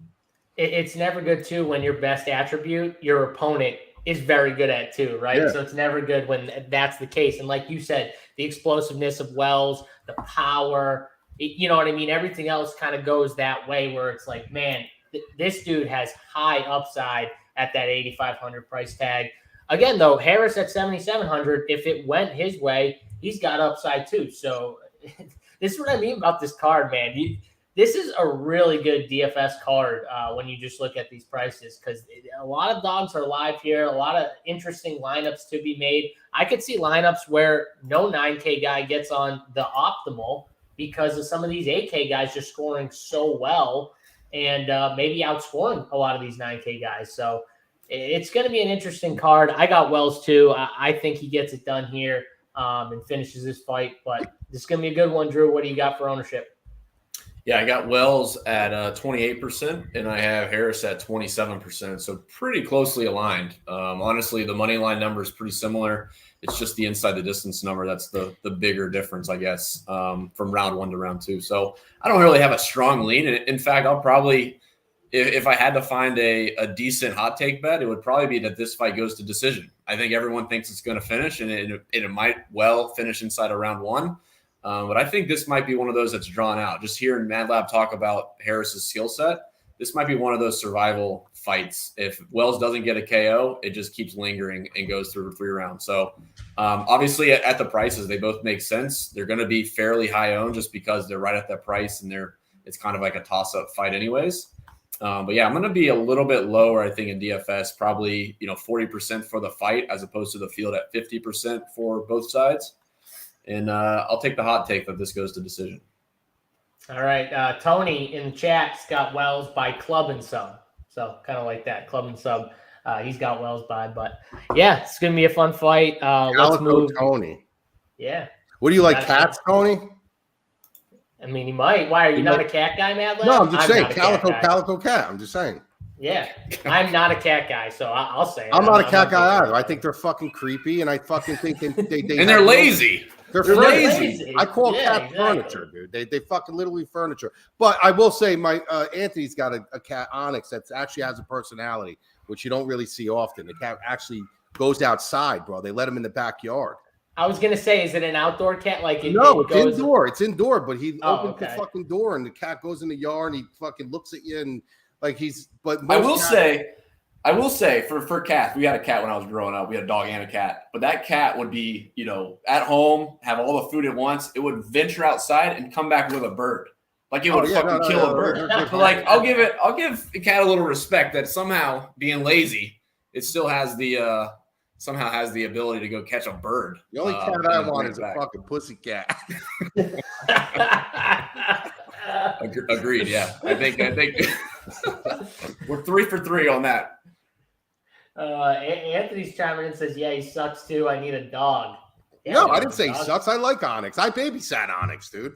It's never good, too, when your best attribute, your opponent is very good at too, right? Yeah. So it's never good when that's the case. And like you said, the explosiveness of Wells, the power, you know what I mean? Everything else kind of goes that way where it's like, man, this dude has high upside at that 8,500 price tag. Again, though, Harris at 7,700, if it went his way, he's got upside too. So this is what I mean about this card, man. This is a really good DFS card when you just look at these prices because a lot of dogs are live here, a lot of interesting lineups to be made. I could see lineups where no 9K guy gets on the optimal because of some of these 8K guys just scoring so well and maybe outscoring a lot of these 9K guys. So it's going to be an interesting card. I got Wells too. I think he gets it done here and finishes this fight. But this is going to be a good one, Drew. What do you got for ownership? Yeah, I got Wells at 28%, and I have Harris at 27%. So pretty closely aligned. Honestly, the money line number is pretty similar. It's just the inside the distance number that's the bigger difference, I guess, from round one to round two. So I don't really have a strong lean. In fact, I'll probably, if I had to find a decent hot take bet, it would probably be that this fight goes to decision. I think everyone thinks it's going to finish, and it might well finish inside of round one. But I think this might be one of those that's drawn out. Just hearing Mad Lab talk about Harris's skill set, this might be one of those survival fights. If Wells doesn't get a KO, it just keeps lingering and goes through 3 rounds. So obviously at the prices, they both make sense. They're going to be fairly high owned just because they're right at that price and it's kind of like a toss-up fight anyways. But yeah, I'm going to be a little bit lower, I think, in DFS, probably 40% for the fight as opposed to the field at 50% for both sides. And I'll take the hot take that this goes to decision. All right. Tony in the chat's got Wells by club and sub. So kind of like that, club and sub. He's got Wells by. But, yeah, it's going to be a fun fight. Let's move. Tony. Yeah. What do you like, cats, Tony? I mean, he might. Why? Are you not a cat guy, Madlab? No, I'm just saying. Calico cat. I'm just saying. Yeah. I'm not a cat guy, so I'll say it. I'm not a cat guy either. I think they're fucking creepy, and I fucking think they and they're lazy. They're lazy. I call cat furniture, dude. They fucking literally furniture. But I will say, my Anthony's got a cat, Onyx, that actually has a personality, which you don't really see often. The cat actually goes outside, bro. They let him in the backyard. I was gonna say, is it an outdoor cat? Like no, it's indoor. It's indoor, but he opens the fucking door and the cat goes in the yard and he fucking looks at you and like he's. But I will say for cats, we had a cat when I was growing up. We had a dog and a cat, but that cat would be at home, have all the food at once. It would venture outside and come back with a bird. Like it would kill a bird. But like I'll give the cat a little respect that somehow being lazy, it still has the. Somehow has the ability to go catch a bird. The only cat I want is a fucking pussy cat. Agreed. Yeah, I think we're 3 for 3 on that. Anthony's chiming in and says, "Yeah, he sucks too. I need a dog." Yeah, no, I didn't say he sucks. I like Onyx. I babysat Onyx, dude.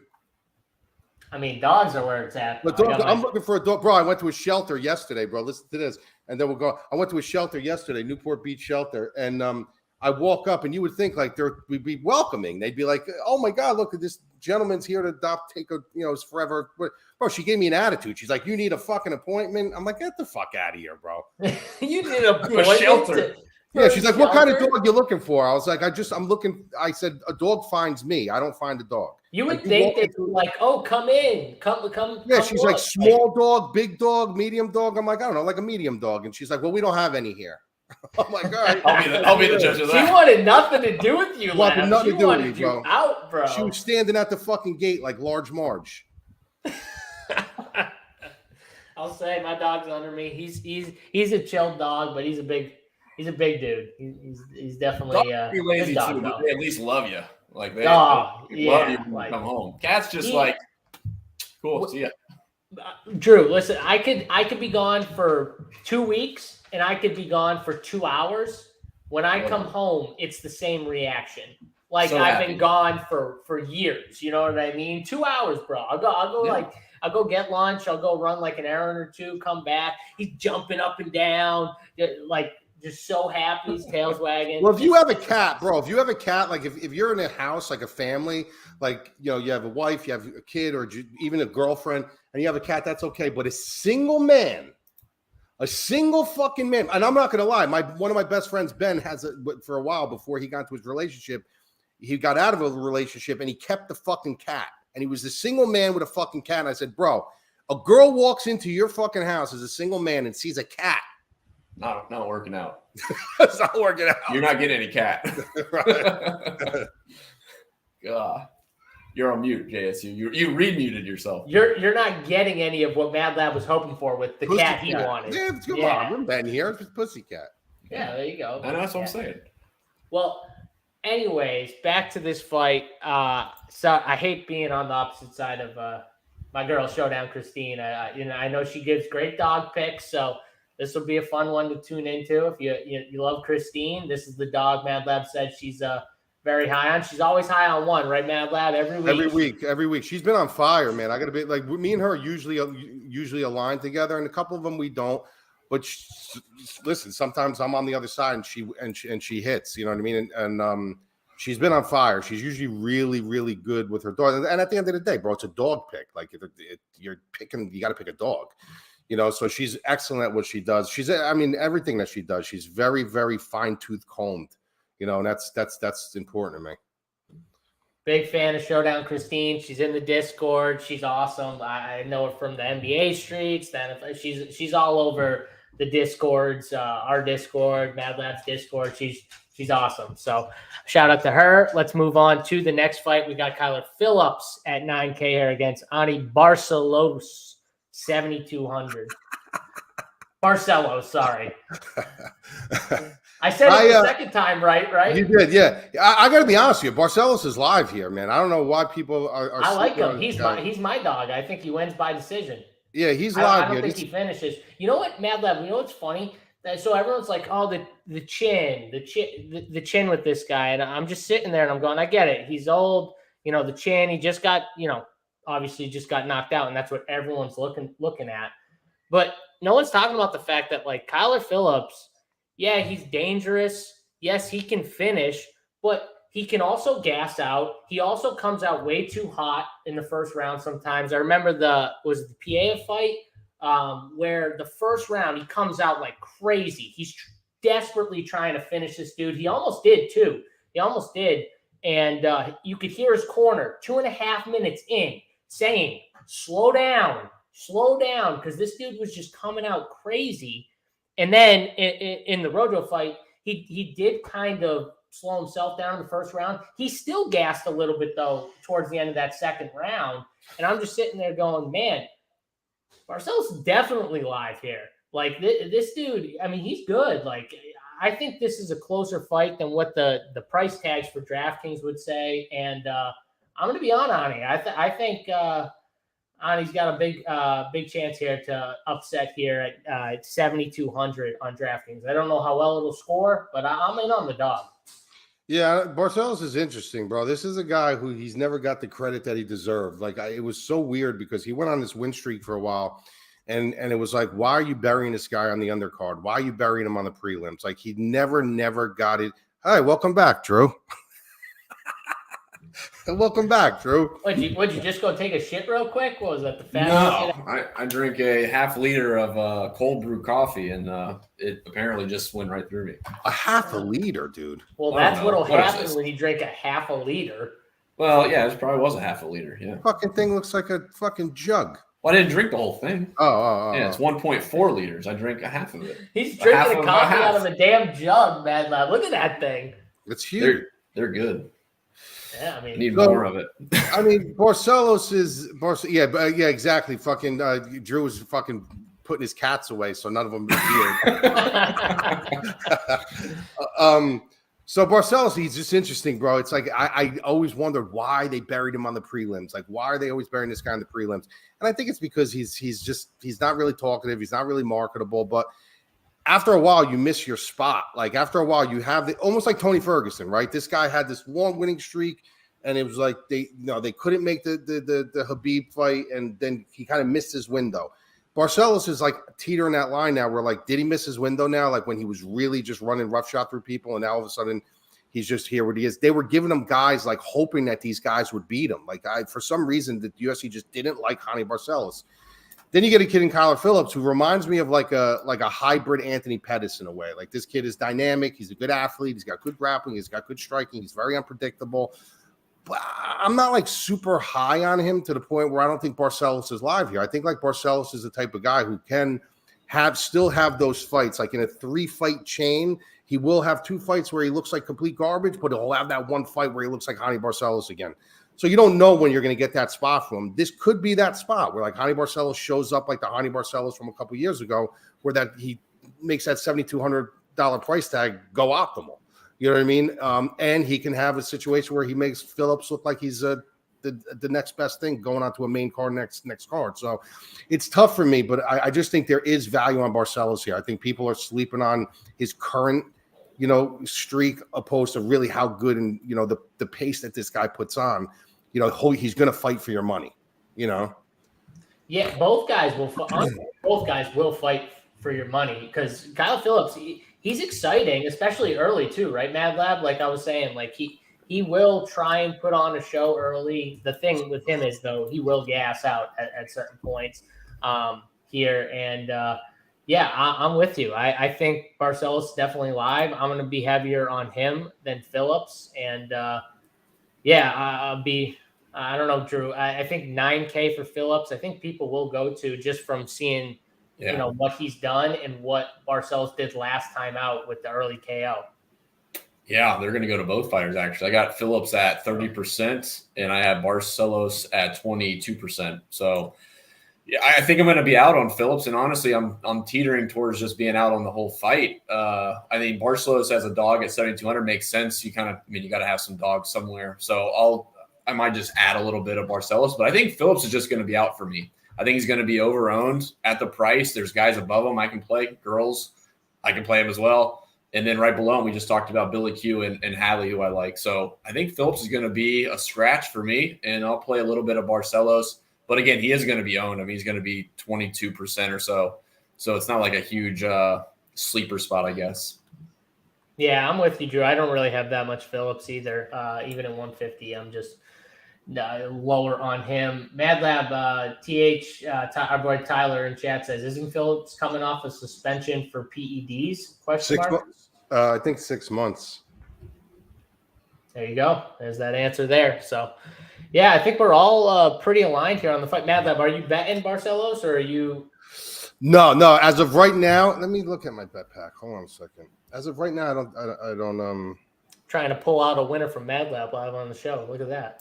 I mean, dogs are where it's at. But I'm looking for a dog, bro. I went to a shelter yesterday, bro. Listen to this. And then we'll go. I went to a shelter yesterday, Newport Beach shelter, and I walk up, and you would think like we'd be welcoming. They'd be like, "Oh my God, look at this gentleman's here to take a it's forever." Bro, she gave me an attitude. She's like, "You need a fucking appointment." I'm like, "Get the fuck out of here, bro." You need a shelter. Yeah, she's like, "What kind of dog you looking for?" I was like, I'm looking. I said, "A dog finds me. I don't find a dog." You would think they'd be like, "Oh, come in, come." Yeah, she's like, small dog, big dog, medium dog. I'm like, I don't know, like a medium dog. And she's like, "Well, we don't have any here." I'm like, all right. I'll be the judge of that. She wanted nothing to do with you, Nothing to do with you, bro. Out, bro. She was standing at the fucking gate like Large Marge. I'll say my dog's under me. He's a chill dog, but he's a big dude. He's definitely lazy too, but they at least love you. Like they love you when you come home. Cat's just like cool. See ya. Drew, listen, I could be gone for 2 weeks and I could be gone for 2 hours. When I come home, it's the same reaction. Like I've been gone for years. You know what I mean? 2 hours, bro. I'll go get lunch. I'll go run like an errand or two. Come back. He's jumping up and down, like just so happy. His tail's wagging. Well, if you have a cat, bro, like if you're in a house, like a family, like, you have a wife, you have a kid, or even a girlfriend, and you have a cat, that's okay. But a single man A single fucking man. And I'm not going to lie. One of my best friends, Ben, for a while before he got into his relationship, he got out of a relationship and he kept the fucking cat. And he was a single man with a fucking cat. And I said, bro, a girl walks into your fucking house as a single man and sees a cat. Not working out. It's not working out. You're not getting any cat. God. You're on mute, JSU. You remuted yourself. You're not getting any of what Mad Lab was hoping for with the cat he wanted. Yeah, come on. We're Ben here. It's just Pussycat. Yeah, there you go. And that's what I'm saying. Well, anyways, back to this fight. So I hate being on the opposite side of my girl Showdown, Christine. I know she gives great dog picks, so this will be a fun one to tune into. If you love Christine, this is the dog Mad Lab said she's very high on. She's always high on one, right, Mad Lab? Every week. She's been on fire, man. I got to be like, me and her usually align together, and a couple of them we don't. But listen, sometimes I'm on the other side, and she hits. You know what I mean? And she's been on fire. She's usually really, really good with her dog. And at the end of the day, bro, it's a dog pick. Like if you're picking, you got to pick a dog. You know, so she's excellent at what she does. Everything that she does, she's very, very fine-tooth combed. You know, and that's important to me. Big fan of Showdown, Christine. She's in the Discord. She's awesome. I know her from the NBA streets. Then she's all over the Discords, our Discord, Mad Lab's Discord. She's awesome. So shout out to her. Let's move on to the next fight. We got Kyler Phillips at 9K here against Ani Barcelos, 7,200. Barcelos, sorry. I said it the second time, right? You did, yeah. I got to be honest with you. Barcelos is live here, man. I don't know why people are. I like him. He's my dog. I think he wins by decision. Yeah, he's live here. I don't think he finishes. You know what, Mad Lab? You know what's funny? So everyone's like, "Oh, the chin with this guy," and I'm just sitting there and I'm going, "I get it. He's old. You know, the chin. He just got, obviously just got knocked out, and that's what everyone's looking at." But no one's talking about the fact that like Kyler Phillips. Yeah, he's dangerous. Yes, he can finish, but he can also gas out. He also comes out way too hot in the first round sometimes. I remember the PA fight where the first round he comes out like crazy. He's desperately trying to finish this dude. He almost did too. And you could hear his corner 2.5 minutes in saying, slow down, because this dude was just coming out crazy. And then in the Rojo fight, he did kind of slow himself down in the first round. He still gassed a little bit, though, towards the end of that second round. And I'm just sitting there going, man, Barcelos is definitely live here. Like, this dude, he's good. Like, I think this is a closer fight than what the price tags for DraftKings would say. And I'm going to be on Ani. I think Ani's got a big chance here to upset here at 7,200 on DraftKings. I don't know how well it'll score, but I'm in on the dog. Yeah, Barcelos is interesting, bro. This is a guy who he's never got the credit that he deserved. Like, it was so weird because he went on this win streak for a while, and it was like, why are you burying this guy on the undercard? Why are you burying him on the prelims? Like, he never got it. Hi, welcome back, Drew. Welcome back, Drew. Would you just go take a shit real quick? What was that? The fat? No, I drink a half liter of cold brew coffee, and it apparently just went right through me. A half a liter, dude. Well, that's what'll happen when you drink a half a liter. Well, yeah, it probably was a half a liter. Yeah, fucking thing looks like a fucking jug. Well, I didn't drink the whole thing. Yeah, it's 1.4 liters. I drank a half of it. He's drinking a coffee out of a damn jug, man. Look at that thing. It's huge. They're good. Yeah, need more of it. Barcelos is yeah, exactly. Fucking Drew was fucking putting his cats away, so none of them appeared. So Barcelos, he's just interesting, bro. It's like I always wondered why they buried him on the prelims. Like, why are they always burying this guy on the prelims? And I think it's because he's not really talkative, he's not really marketable, but after a while, you miss your spot. Like, after a while, you have almost like Tony Ferguson, right? This guy had this long winning streak, and it was like they couldn't make the Habib fight, and then he kind of missed his window. Barcelos is like teetering that line now. Where like, did he miss his window now? Like when he was really just running roughshod through people, and now all of a sudden he's just here where he is. They were giving him guys like hoping that these guys would beat him. Like for some reason, the UFC just didn't like Hani Barcelos. Then you get a kid in Kyler Phillips who reminds me of like a hybrid Anthony Pettis in a way. Like this kid is dynamic. He's a good athlete. He's got good grappling. He's got good striking. He's very unpredictable. But I'm not like super high on him to the point where I don't think Barcelos is live here. I think like Barcelos is the type of guy who can still have those fights. Like in a 3-fight chain, he will have 2 fights where he looks like complete garbage, but he'll have that 1 fight where he looks like Hani Barcelos again. So you don't know when you're going to get that spot from him. This could be that spot where like Hani Barcelos shows up like the Hani Barcelos from a couple years ago, where that he makes that $7,200 price tag go optimal. You know what I mean? And he can have a situation where he makes Phillips look like he's the next best thing going on to a main card next card. So it's tough for me, but I just think there is value on Barcelos here. I think people are sleeping on his current, streak opposed to really how good and, the pace that this guy puts on. He's going to fight for your money, Yeah, both guys will fight for your money because Kyle Phillips, he's exciting, especially early too, right, Mad Lab? Like I was saying, like he will try and put on a show early. The thing with him is, though, he will gas out at certain points here. And, I'm with you. I think Barcelos is definitely live. I'm going to be heavier on him than Phillips. And, I don't know, Drew. I think 9K for Phillips. I think people will go to just from seeing – what he's done and what Barcelos did last time out with the early KO. Yeah, they're going to go to both fighters, actually. I got Phillips at 30%, and I have Barcelos at 22%. So, yeah, I think I'm going to be out on Phillips, and honestly, I'm teetering towards just being out on the whole fight. I think Barcelos as a dog at 7,200 makes sense. You got to have some dogs somewhere. So I might just add a little bit of Barcelos, but I think Phillips is just going to be out for me. I think he's going to be over-owned at the price. There's guys above him I can play. Girls, I can play him as well. And then right below him, we just talked about Billy Q and Hadley, who I like. So I think Phillips is going to be a scratch for me, and I'll play a little bit of Barcelos. But, again, he is going to be owned. I mean, he's going to be 22% or so. So it's not like a huge sleeper spot, I guess. Yeah, I'm with you, Drew. I don't really have that much Phillips either. Even at 150, I'm just lower on him. Mad Lab, our boy Tyler in chat says, isn't Phillips coming off a suspension for PEDs? I think 6 months. There you go. There's that answer there. So, yeah, I think we're all pretty aligned here on the fight. Mad Lab, are you betting Barcelos or are you? No. As of right now, let me look at my bet pack. Hold on a second. As of right now, I don't. Trying to pull out a winner from Mad Lab live on the show. Look at that.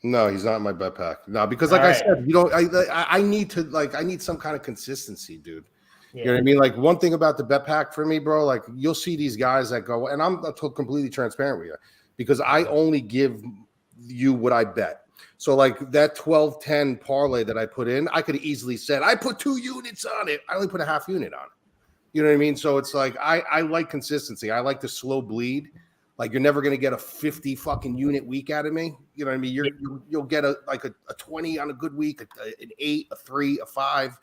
No, he's not in my bet pack. No, because like I said, I need some kind of consistency, dude. Yeah. You know what I mean? Like one thing about the bet pack for me, bro, like you'll see these guys that go, and I'm completely transparent with you because I only give you what I bet. So like that 12-10 parlay that I put in, I could have easily said, I put 2 units on it. I only put a half unit on it. You know what I mean? So it's like, I like consistency. I like the slow bleed. Like you're never going to get a 50 fucking unit week out of me. You know what I mean? You'll get a 20 on a good week, an 8, a 3, a 5.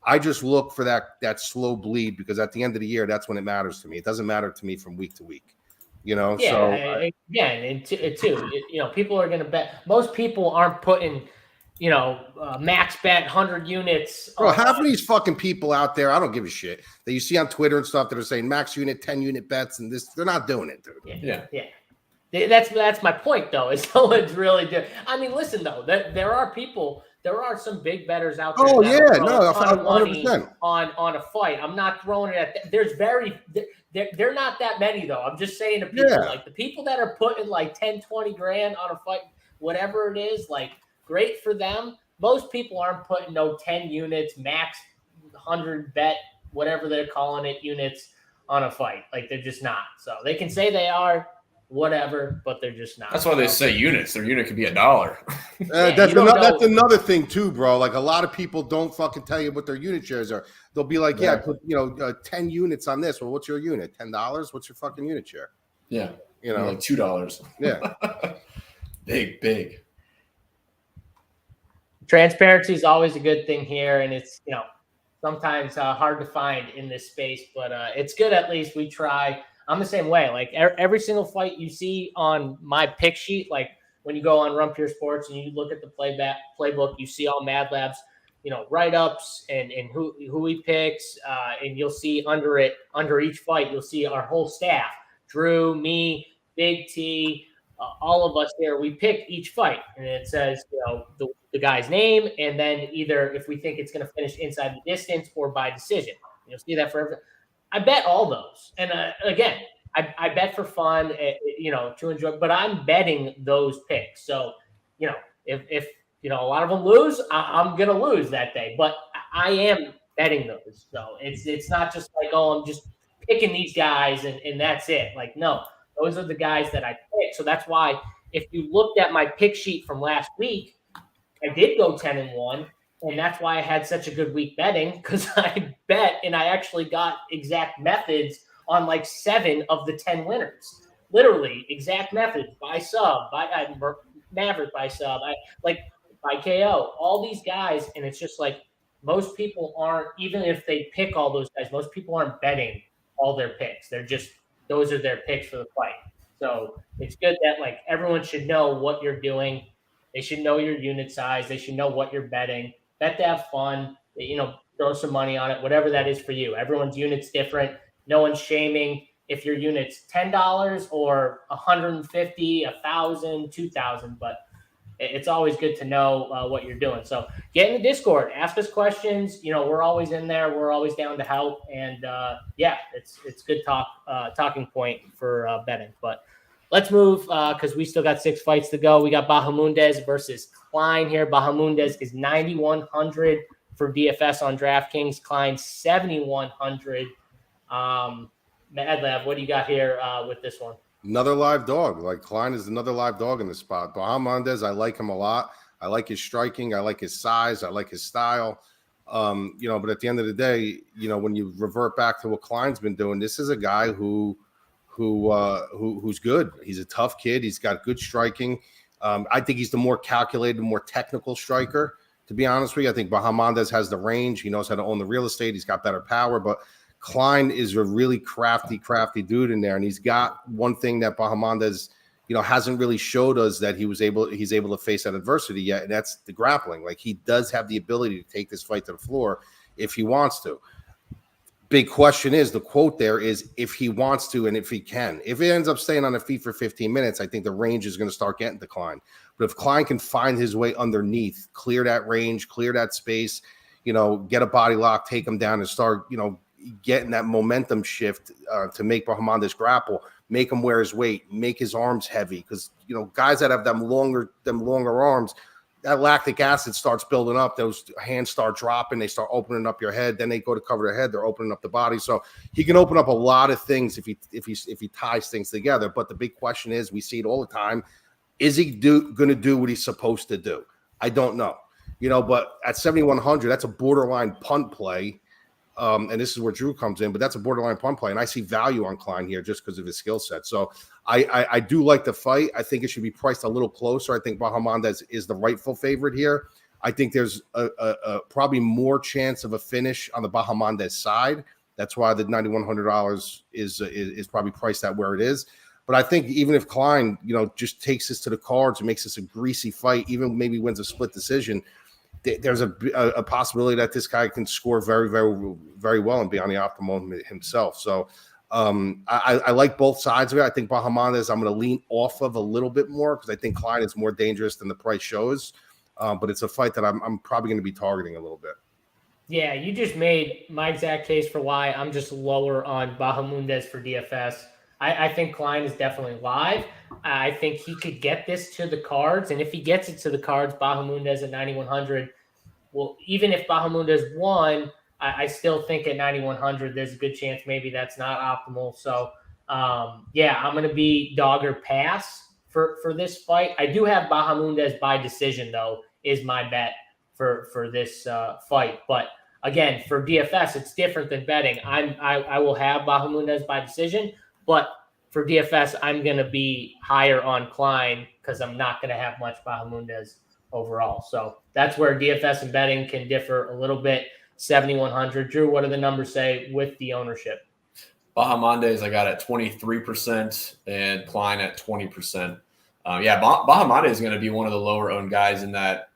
I just look for that slow bleed because at the end of the year, that's when it matters to me. It doesn't matter to me from week to week. Yeah. So and too, people are going to bet. Most people aren't putting, max bet 100 units. Bro, half of these fucking people out there, I don't give a shit, that you see on Twitter and stuff that are saying max unit, 10 unit bets, and this, they're not doing it, dude. Yeah. That's my point, though. Is no one's really doing. I mean, listen though, there are some big bettors out there. Oh yeah, no, 100% on a fight. I'm not throwing it at. They're not that many though. I'm just saying to people like the people that are putting like 10, 20 grand on a fight, whatever it is, like great for them. Most people aren't putting no 10 units, max 100 bet, whatever they're calling it, units on a fight. Like they're just not. So they can say they are. Whatever, but they're just not. That's why they say units. Their unit could be $1. That's another thing too, bro. Like a lot of people don't fucking tell you what their unit shares are. They'll be like, I put 10 units on this. Well, what's your unit? $10? What's your fucking unit share? Yeah, like $2. Yeah, big. Transparency is always a good thing here, and it's sometimes hard to find in this space, but it's good. At least we try. I'm the same way. Like every single fight you see on my pick sheet, like when you go on Run Pure Sports and you look at the playbook, you see all Mad Lab's write-ups and who he picks, and you'll see under each fight, you'll see our whole staff, Drew, me, Big T, all of us there. We pick each fight, and it says the guy's name, and then either if we think it's going to finish inside the distance or by decision. You'll see that for every. I bet all those, and again, I bet for fun, to enjoy, but I'm betting those picks. So if a lot of them lose, I'm going to lose that day. But I am betting those. So it's not just like, I'm just picking these guys and that's it. Like, no, those are the guys that I picked. So that's why if you looked at my pick sheet from last week, I did go 10-1. And that's why I had such a good week betting, because I bet and I actually got exact methods on like 7 of the 10 winners. Literally exact methods by sub, by Maverick by sub, by KO, all these guys. And it's just like most people aren't, even if they pick all those guys, most people aren't betting all their picks. They're just, those are their picks for the fight. So it's good that like everyone should know what you're doing. They should know your unit size. They should know what you're betting. Bet to have fun, throw some money on it, whatever that is for you. Everyone's unit's different. No one's shaming if your unit's $10 or $150, $1,000, $2,000, but it's always good to know what you're doing. So get in the Discord, ask us questions. We're always in there. We're always down to help. And it's good talking point for betting. But let's move because we still got 6 fights to go. We got Bahamondes versus Klein here. Bahamondes is 9,100 for DFS on DraftKings. Klein 7,100. Madlab, what do you got here with this one? Another live dog. Like Klein is another live dog in the spot. Bahamondes, I like him a lot. I like his striking. I like his size. I like his style. But at the end of the day, when you revert back to what Klein's been doing, this is a guy who's good. He's a tough kid. He's got good striking. I think he's the more calculated, more technical striker, to be honest with you. I think Bahamondes has the range. He knows how to own the real estate. He's got better power, but Klein is a really crafty dude in there. And he's got one thing that Bahamondes, hasn't really showed us that he's able to face that adversity yet. And that's the grappling. Like he does have the ability to take this fight to the floor if he wants to. Big question is, the quote there is if he wants to and if he can. If he ends up staying on the feet for 15 minutes, I think the range is going to start getting to Klein. But if Klein can find his way underneath, clear that range, clear that space, get a body lock, take him down and start, getting that momentum shift to make Bahamondes grapple, make him wear his weight, make his arms heavy. Because, guys that have them longer arms, that lactic acid starts building up. Those hands start dropping. They start opening up your head. Then they go to cover their head. They're opening up the body. So he can open up a lot of things if he ties things together. But the big question is, we see it all the time. Is he going to do what he's supposed to do? I don't know. But at 7,100, that's a borderline punt play. And this is where Drew comes in, but that's a borderline punt play. And I see value on Klein here just because of his skill set. So I do like the fight. I think it should be priced a little closer. I think Bahamondes is the rightful favorite here. I think there's a probably more chance of a finish on the Bahamondes side. That's why the $9,100 is probably priced at where it is. But I think even if Klein, just takes this to the cards and makes this a greasy fight, even maybe wins a split decision, there's a possibility that this guy can score very, very, very well and be on the optimum himself. So I like both sides of it. I think Bahamondes I'm going to lean off of a little bit more because I think Klein is more dangerous than the price shows. But it's a fight that I'm probably going to be targeting a little bit. Yeah, you just made my exact case for why I'm just lower on Bahamondes for DFS. I think Klein is definitely live. I think he could get this to the cards. And if he gets it to the cards, Bahamondes at 9,100, well, even if Bahamondes won, I still think at 9,100, there's a good chance maybe that's not optimal. So, I'm going to be dog or pass for this fight. I do have Bahamondes by decision, though, is my bet for this fight. But, again, for DFS, it's different than betting. I will have Bahamondes by decision. But for DFS, I'm going to be higher on Klein because I'm not going to have much Bahamondes overall. So that's where DFS and betting can differ a little bit. 7,100. Drew, what do the numbers say with the ownership? Bahamondes I got at 23% and Klein at 20%. Bahamondes is going to be one of the lower owned guys in that,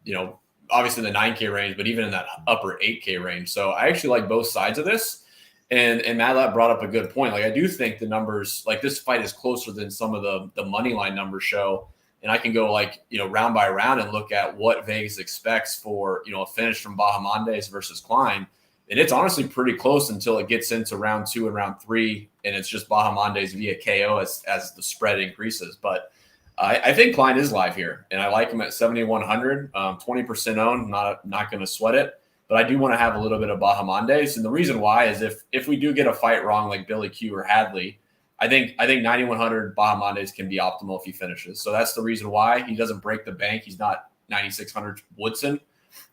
obviously in the 9K range, but even in that upper 8K range. So I actually like both sides of this. And Matt Lab brought up a good point. Like, I do think the numbers, like, this fight is closer than some of the money line numbers show. And I can go, like, round by round and look at what Vegas expects for, a finish from Bahamondes versus Klein. And it's honestly pretty close until it gets into round 2 and round 3. And it's just Bahamondes via KO as the spread increases. But I think Klein is live here. And I like him at 7,100, 20% owned, not going to sweat it. But I do want to have a little bit of Bahamondes. And the reason why is if we do get a fight wrong like Billy Q or Hadley, I think 9,100 Bahamondes can be optimal if he finishes. So that's the reason why he doesn't break the bank. He's not 9,600 Woodson.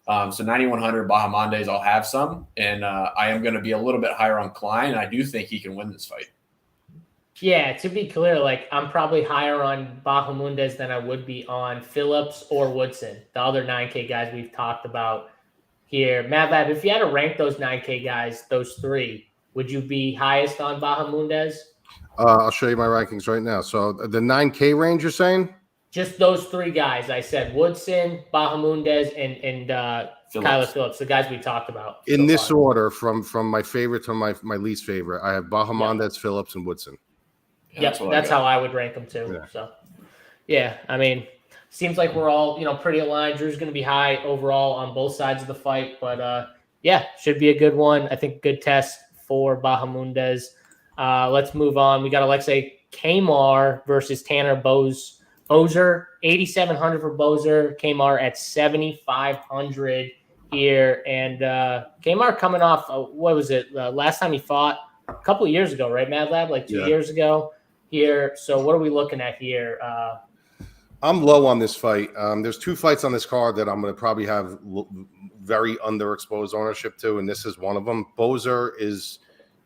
So 9,100 Bahamondes, I'll have some. And I am going to be a little bit higher on Klein. And I do think he can win this fight. Yeah, to be clear, like, I'm probably higher on Bahamondes than I would be on Phillips or Woodson, the other 9K guys we've talked about here. Mad Lab, if you had to rank those 9K guys, those three, would you be highest on Bahamondes? I'll show you my rankings right now. So the 9K range, you're saying? Just those three guys. I said Woodson, Bahamondes, and Kyler Phillips, the guys we talked about. In this order, from my favorite to my least favorite, I have Bahamondes, Phillips, and Woodson. Yeah, that's how I would rank them too. Yeah. So, yeah, I mean, seems like we're all, pretty aligned. Drew's going to be high overall on both sides of the fight. But, yeah, should be a good one. I think good test for Bahamondes. Let's move on. We got Alexei Kamar versus Tanner Bozer. 8,700 for Bozer. Kamar at 7,500 here. And Kamar coming off, what was it? Last time he fought a couple of years ago, right, Mad Lab? Like 2 years ago here. So what are we looking at here? I'm low on this fight. There's 2 fights on this card that I'm going to probably have very underexposed ownership to, and this is one of them. Bozer is,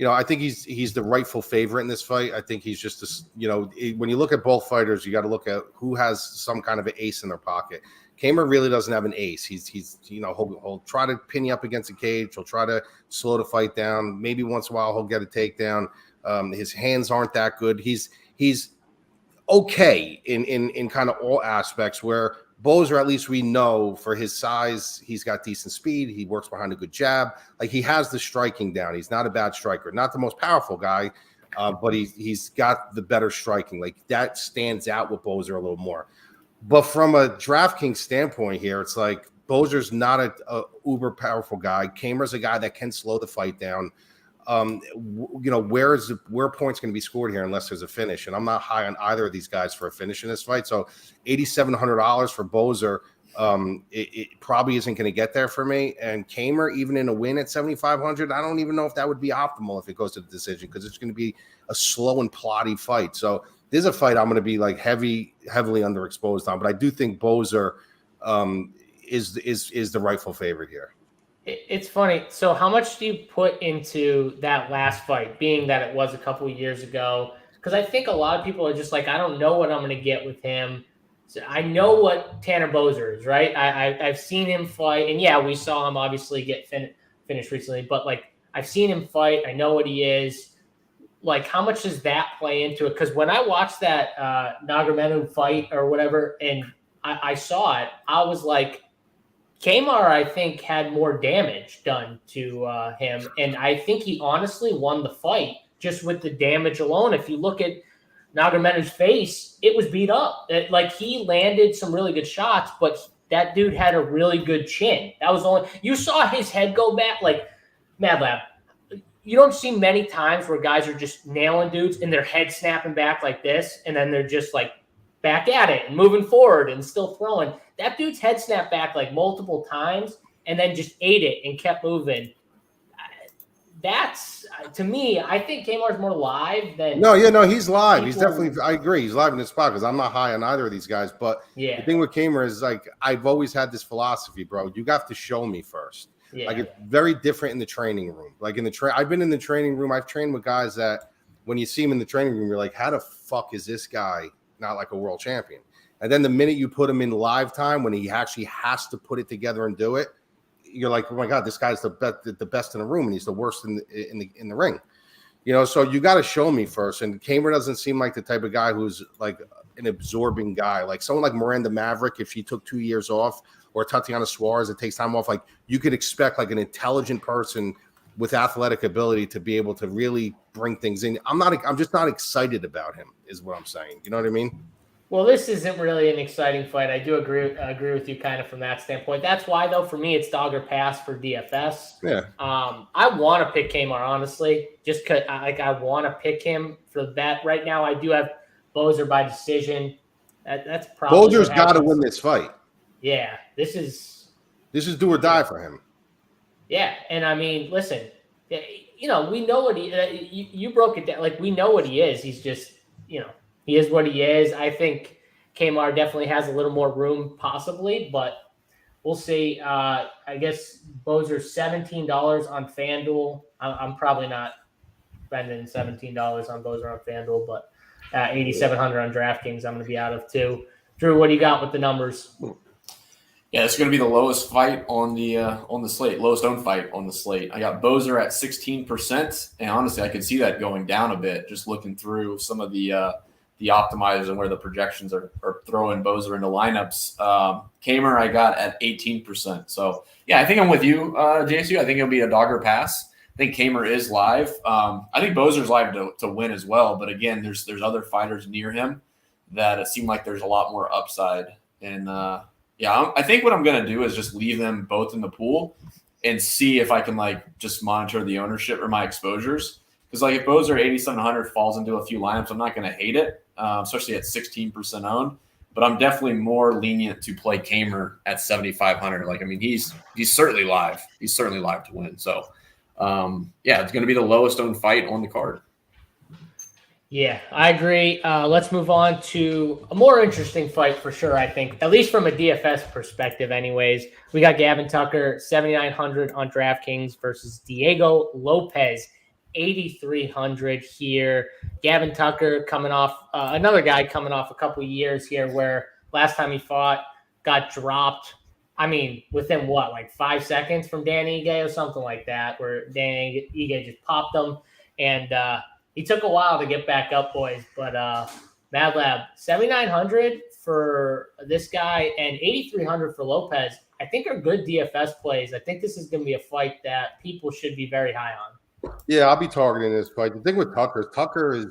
I think he's the rightful favorite in this fight. I think he's just, when you look at both fighters, you got to look at who has some kind of an ace in their pocket. Kamar really doesn't have an ace. He'll try to pin you up against a cage. He'll try to slow the fight down. Maybe once in a while he'll get a takedown. His hands aren't that good. He's okay in kind of all aspects, where Bozer, at least we know for his size, he's got decent speed. He works behind a good jab. Like, he has the striking down. He's not a bad striker. Not the most powerful guy, but he's got the better striking. Like, that stands out with Bozer a little more. But from a DraftKings standpoint here, it's like Bozer's not a uber powerful guy. Kamar's a guy that can slow the fight down. Where points going to be scored here unless there's a finish? And I'm not high on either of these guys for a finish in this fight. So $8,700 for Bozer, it probably isn't going to get there for me. And Kamar, even in a win at 7,500, I don't even know if that would be optimal if it goes to the decision, because it's going to be a slow and plotty fight. So this is a fight I'm going to be like heavily underexposed on. But I do think Bozer is the rightful favorite here. It's funny. So how much do you put into that last fight, being that it was a couple of years ago? Because I think a lot of people are just like, I don't know what I'm going to get with him. So I know what Tanner Bozer is, right? I've seen him fight. And, yeah, we saw him obviously get finished recently. But, like, I've seen him fight. I know what he is. Like, how much does that play into it? Because when I watched that Nagormenu fight or whatever, and I saw it, I was like, Kamar, I think, had more damage done to him. And I think he honestly won the fight just with the damage alone. If you look at Nagormenu's face, it was beat up. He landed some really good shots, but that dude had a really good chin. That was only – you saw his head go back. Like, Mad Lab, you don't see many times where guys are just nailing dudes and their head snapping back like this, and then they're just, like, back at it and moving forward and still throwing. That dude's head snapped back like multiple times and then just ate it and kept moving. That's, to me, I think Kamar's more live than. No, he's live. He's definitely, I agree. He's live in this spot because I'm not high on either of these guys. But the thing with Kamar is, like, I've always had this philosophy, bro. You have to show me first. Yeah. Like, it's very different in the training room. Like, I've been in the training room. I've trained with guys that when you see him in the training room, you're like, how the fuck is this guy not like a world champion? And then the minute you put him in live time, when he actually has to put it together and do it, you're like, oh my God, this guy's the best in the room, and he's the worst in the ring. So you got to show me first. And Kamar doesn't seem like the type of guy who's like an absorbing guy, like someone like Miranda Maverick. If she took 2 years off, or Tatiana Suarez that takes time off, like you could expect like an intelligent person with athletic ability to be able to really bring things in. I'm just not excited about him, is what I'm saying. You know what I mean? Well, this isn't really an exciting fight. I do agree with you kind of from that standpoint. That's why, though, for me, it's dog or pass for DFS. Yeah. I want to pick Kamar, honestly, just because I want to pick him for that. Right now, I do have Bozer by decision. That's probably Bozer's got to win this fight. Yeah, this is do or die for him. Yeah, and I mean, listen, we know what you broke it down. Like, we know what he is. He's just, he is what he is. I think Kamar definitely has a little more room, possibly, but we'll see. I guess Bozer's $17 on FanDuel. I'm probably not spending $17 on Bozer on FanDuel, but $8,700 on DraftKings I'm going to be out of too. Drew, what do you got with the numbers? Yeah, it's going to be the lowest fight on the slate, lowest owned fight on the slate. I got Bozer at 16%, and honestly, I could see that going down a bit just looking through some of the optimizers and where the projections are throwing Bozer into lineups. Kamar I got at 18%. So, yeah, I think I'm with you, JSU. I think it'll be a dog or pass. I think Kamar is live. I think Bozer's live to win as well, but again, there's other fighters near him that it seem like there's a lot more upside. And yeah, I think what I'm going to do is just leave them both in the pool and see if I can just monitor the ownership or my exposures. Because if Bozer 8,700 falls into a few lineups, I'm not going to hate it, especially at 16% owned. But I'm definitely more lenient to play Kamar at 7,500. He's certainly live. He's certainly live to win. So, yeah, it's going to be the lowest owned fight on the card. Yeah, I agree. Let's move on to a more interesting fight for sure, I think, at least from a DFS perspective anyways. We got Gavin Tucker, 7,900 on DraftKings versus Diego Lopez, 8,300 here. Gavin Tucker coming off, another guy coming off a couple of years here where last time he fought, got dropped. Within 5 seconds from Dan Ige or something like that, where Dan Ige just popped him. And he took a while to get back up, boys. But Mad Lab, 7,900 for this guy and 8,300 for Lopez, I think are good DFS plays. I think this is going to be a fight that people should be very high on. Yeah, I'll be targeting this fight. The thing with Tucker is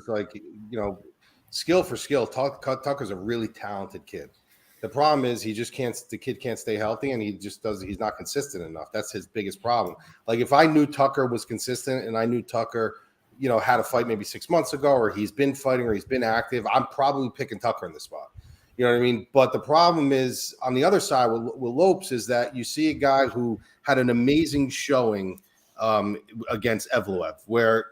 skill for skill. Tucker's a really talented kid. The problem is the kid can't stay healthy, and he's not consistent enough. That's his biggest problem. If I knew Tucker was consistent and I knew Tucker had a fight maybe 6 months ago, or he's been fighting, or he's been active, I'm probably picking Tucker in this spot. You know what I mean? But the problem is on the other side with Lopes is that you see a guy who had an amazing showing against Evloev, where,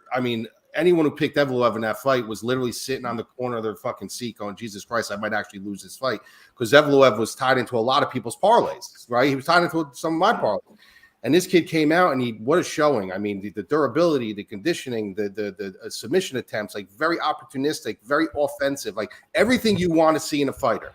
anyone who picked Evloev in that fight was literally sitting on the corner of their fucking seat going, Jesus Christ, I might actually lose this fight. Because Evloev was tied into a lot of people's parlays, right? He was tied into some of my parlays. And this kid came out and what a showing. The durability, the conditioning, the submission attempts, very opportunistic, very offensive, everything you want to see in a fighter.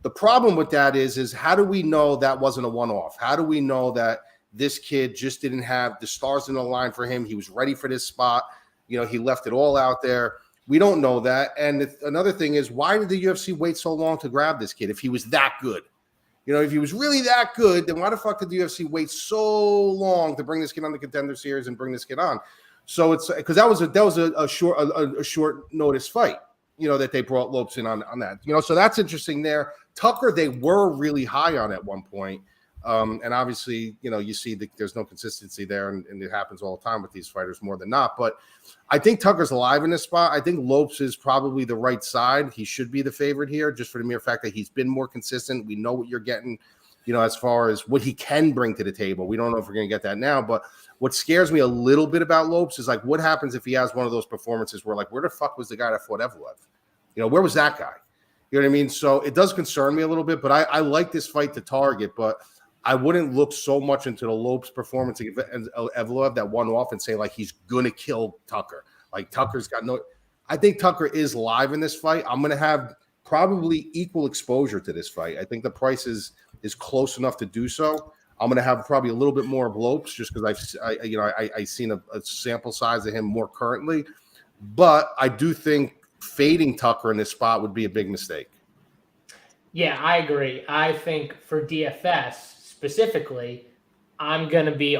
The problem with that is how do we know that wasn't a one-off? How do we know that this kid just didn't have the stars in the line for him? He was ready for this spot. He left it all out there. We don't know that. And another thing is, why did the UFC wait so long to grab this kid if he was that good? If he was really that good, then why the fuck did the UFC wait so long to bring this kid on the Contender Series and bring this kid on? So it's because that was a short notice fight, that they brought Lopes in on that. So that's interesting there. Tucker, they were really high on at one point. And obviously, you see that there's no consistency there, and it happens all the time with these fighters more than not. But I think Tucker's alive in this spot. I think Lopes is probably the right side. He should be the favorite here, just for the mere fact that he's been more consistent. We know what you're getting, as far as what he can bring to the table. We don't know if we're going to get that now. But what scares me a little bit about Lopes is what happens if he has one of those performances where where the fuck was the guy that fought Evloev? Where was that guy? You know what I mean? So it does concern me a little bit, but I like this fight to target, but I wouldn't look so much into the Lopes performance against Evloev that one off and say he's gonna kill Tucker. Tucker's got no. I think Tucker is live in this fight. I'm gonna have probably equal exposure to this fight. I think the price is close enough to do so. I'm gonna have probably a little bit more of Lopes just because I've seen a sample size of him more currently, but I do think fading Tucker in this spot would be a big mistake. Yeah, I agree. I think for DFS specifically, I'm gonna be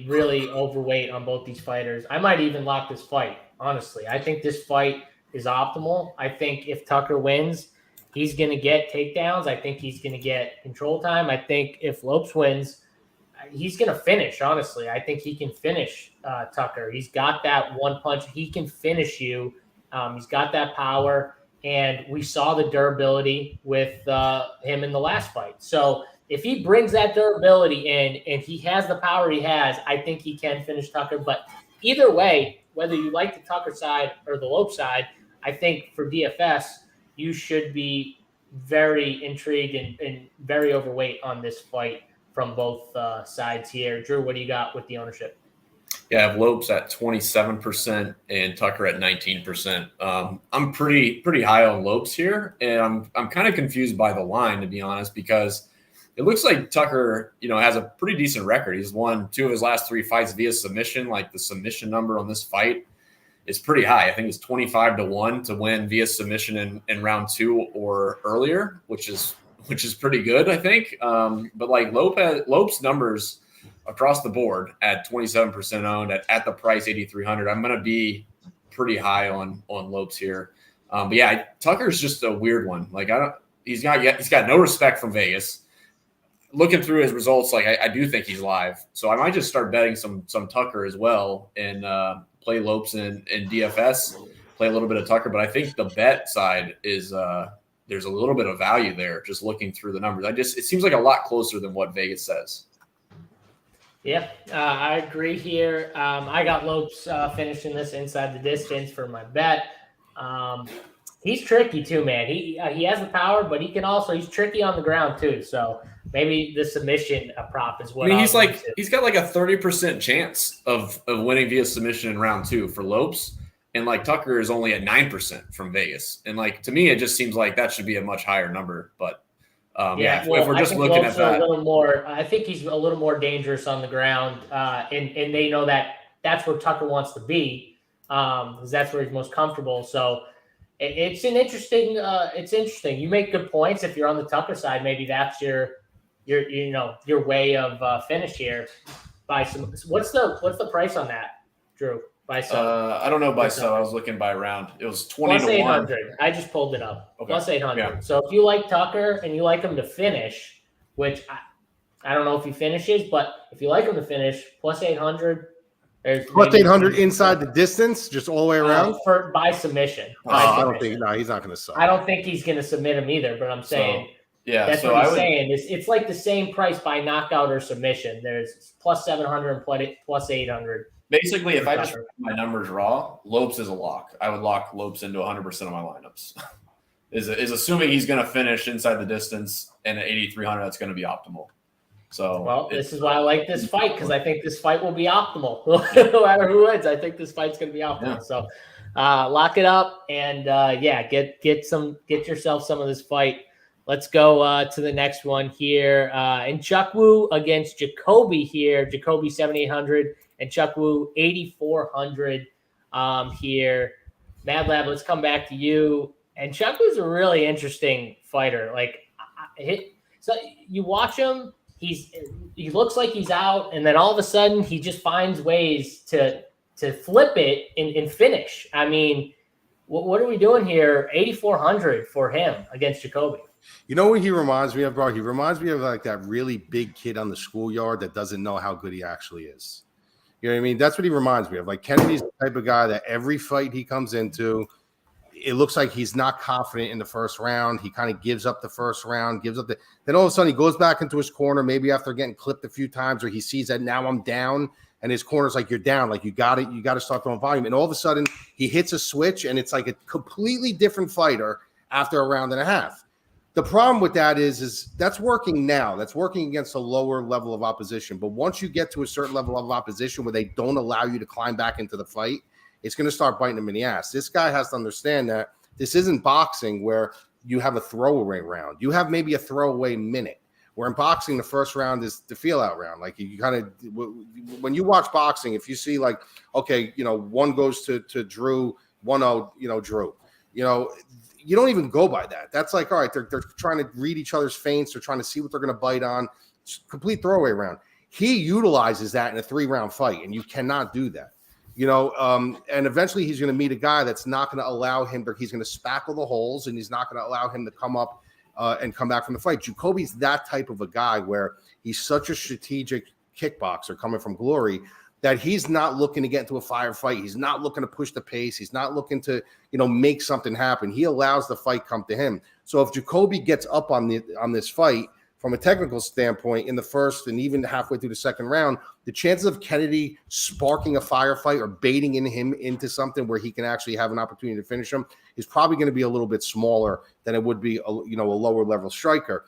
really overweight on both these fighters. I might even lock this fight. Honestly, I think this fight is optimal. I think if Tucker wins, he's gonna get takedowns. I think he's gonna get control time. I think if Lopes wins, he's gonna finish. Honestly, I think he can finish Tucker. He's got that one punch. He can finish you. He's got that power. And we saw the durability with him in the last fight. So if he brings that durability in and he has the power he has, I think he can finish Tucker. But either way, whether you like the Tucker side or the Lope side, I think for DFS, you should be very intrigued and very overweight on this fight from both sides here. Drew, what do you got with the ownership? Yeah, I have Lopes at 27% and Tucker at 19%. I'm pretty high on Lopes here, and I'm kind of confused by the line, to be honest, because it looks like Tucker, has a pretty decent record. He's won 2 of his last 3 fights via submission. Like the submission number on this fight is pretty high. I think it's 25-1 to win via submission in round 2 or earlier, which is pretty good, I think. But like Lopes numbers across the board at 27% owned at the price 8,300. I'm going to be pretty high on Lopes here. But yeah, Tucker's just a weird one. Like he's got no respect from Vegas. Looking through his results, like I do think he's live. So I might just start betting some Tucker as well and play Lopes in DFS, play a little bit of Tucker. But I think the bet side is there's a little bit of value there just looking through the numbers. It seems like a lot closer than what Vegas says. Yeah, I agree here. I got Lopes finishing this inside the distance for my bet. He's tricky too, man. He has the power, but he's tricky on the ground too. So maybe the submission prop is what he's got like a 30% chance of winning via submission in round 2 for Lopes, and like Tucker is only at 9% from Vegas. And like to me, it just seems like that should be a much higher number, but. If we're just looking at that, I think he's a little more dangerous on the ground, and they know that that's where Tucker wants to be, because that's where he's most comfortable. So it's interesting. You make good points. If you're on the Tucker side, maybe that's your way of finish here. By some, what's the price on that, Drew? I don't know by sub. I was looking by round. It was 20 plus to 800. I just pulled it up. Okay. Plus 800. Yeah. So if you like Tucker and you like him to finish, which I don't know if he finishes, but if you like him to finish, plus 800. Plus 800 inside the distance, just all the way around by submission. I don't think. No, he's not going to sub. I don't think he's going to submit him either. But I'm saying. That's what I'm saying. It's like the same price by knockout or submission. There's plus 700 and plus 800. Basically, if I just my numbers raw, Lopes is a lock. I would lock Lopes into 100% of my lineups. is assuming he's going to finish inside the distance, and at 8,300, that's going to be optimal. So, this is why I like this fight, because I think this fight will be optimal. No matter who wins, I think this fight's going to be optimal. Yeah. So, lock it up and get yourself some of this fight. Let's go to the next one here. And Chuck Wu against Jacoby here. Jacoby 7,800. And Chuck Wu, 8,400 here. Mad Lab, let's come back to you. And Chuck Wu's a really interesting fighter. So you watch him, he looks like he's out, and then all of a sudden he just finds ways to flip it and finish. I mean, what are we doing here? 8,400 for him against Jacoby. You know what he reminds me of, bro? He reminds me of like that really big kid on the schoolyard that doesn't know how good he actually is. You know what I mean? That's what he reminds me of. Like Kennedy's the type of guy that every fight he comes into, it looks like he's not confident in the first round. He kind of gives up the first round, then all of a sudden he goes back into his corner, maybe after getting clipped a few times, or he sees that now I'm down, and his corner's like, you're down, like you got to start throwing volume. And all of a sudden he hits a switch, and it's like a completely different fighter after a round and a half. The problem with that is that's working now. That's working against a lower level of opposition. But once you get to a certain level of opposition where they don't allow you to climb back into the fight, it's going to start biting them in the ass. This guy has to understand that this isn't boxing where you have a throwaway round. You have maybe a throwaway minute. Where in boxing, the first round is the feel-out round. Like you kind of, when you watch boxing, if you see like, okay, one goes to Drew, 1-0, Drew. you don't even go by that. That's like, all right, they're trying to read each other's feints. They're trying to see what they're going to bite on. It's a complete throwaway round. He utilizes that in a 3-round fight, and you cannot do that. And eventually he's going to meet a guy that's not going to allow him, he's going to spackle the holes, and he's not going to allow him to come up and come back from the fight. Jacoby's that type of a guy where he's such a strategic kickboxer coming from Glory that he's not looking to get into a firefight. He's not looking to push the pace. He's not looking to, make something happen. He allows the fight come to him. So if Jacoby gets up on this fight from a technical standpoint in the first and even halfway through the second round, the chances of Kennedy sparking a firefight or baiting him into something where he can actually have an opportunity to finish him is probably going to be a little bit smaller than it would be, a lower level striker.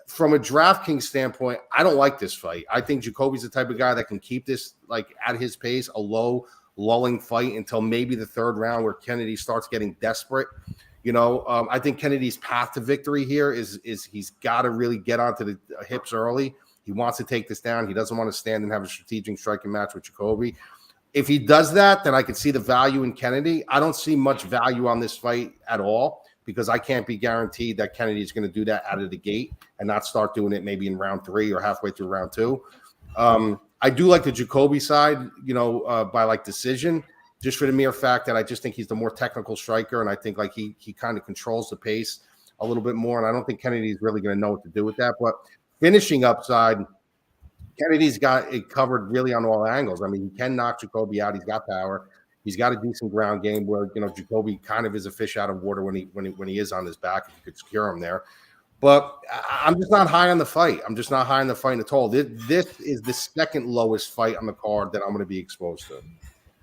From a DraftKings standpoint, I don't like this fight. I think Jacoby's the type of guy that can keep this like at his pace, a low lulling fight until maybe the third round where Kennedy starts getting desperate. I think Kennedy's path to victory here is he's got to really get onto the hips early. He wants to take this down. He doesn't want to stand and have a strategic striking match with Jacoby. If he does that, then I could see the value in Kennedy. I don't see much value on this fight at all because I can't be guaranteed that Kennedy is going to do that out of the gate and not start doing it maybe in round 3 or halfway through round 2. I do like the Jacoby side, by like decision, just for the mere fact that I just think he's the more technical striker, and I think like he kind of controls the pace a little bit more, and I don't think Kennedy's really going to know what to do with that. But finishing upside, Kennedy's got it covered really on all angles. I mean, he can knock Jacoby out. He's got power. He's got a decent ground game where Jacoby kind of is a fish out of water when he is on his back. If you could secure him there, but I'm just not high on the fight. I'm just not high on the fight at all. This is the second lowest fight on the card that I'm going to be exposed to.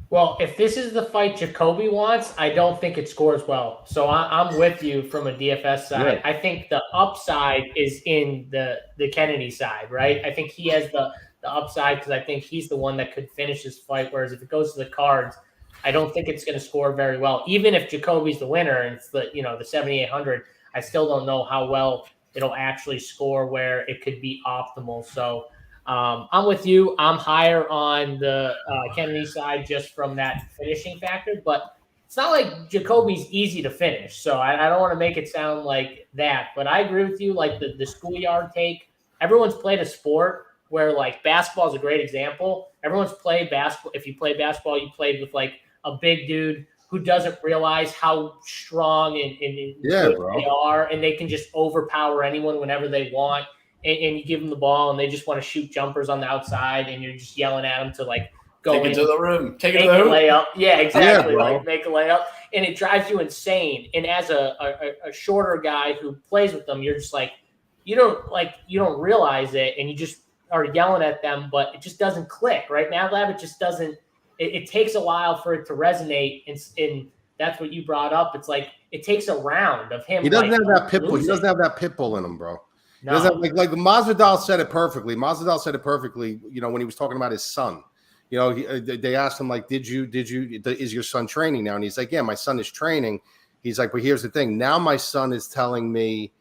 Well, if this is the fight Jacoby wants, I don't think it scores well. So I'm with you from a DFS side. Yeah. I think the upside is in the Kennedy side, right? I think he has the upside because I think he's the one that could finish this fight. Whereas if it goes to the cards, I don't think it's going to score very well. Even if Jacoby's the winner and it's the 7,800, I still don't know how well it'll actually score where it could be optimal. So I'm with you. I'm higher on the Kennedy side just from that finishing factor, but it's not like Jacoby's easy to finish. So I don't want to make it sound like that, but I agree with you. Like the schoolyard take, everyone's played a sport where like basketball is a great example. Everyone's played basketball. If you play basketball, you played with like a big dude who doesn't realize how strong and good they are, and they can just overpower anyone whenever they want. And you give them the ball, and they just want to shoot jumpers on the outside, and you're just yelling at them to like go into the room, take it to the layup. Yeah, exactly. Yeah, like make a layup, and it drives you insane. And as a shorter guy who plays with them, you're just like you don't realize it, and you just are yelling at them, but it just doesn't click. Right now, Lab, it just doesn't. It takes a while for it to resonate, and that's what you brought up. It's like it takes a round of him. He doesn't have that pit bull. He doesn't have that pit bull in him, bro. No. Like Masvidal said it perfectly. Masvidal said it perfectly. When he was talking about his son, they asked him like, is your son training now? And he's like, yeah, my son is training. He's like, but here's the thing. Now my son is telling me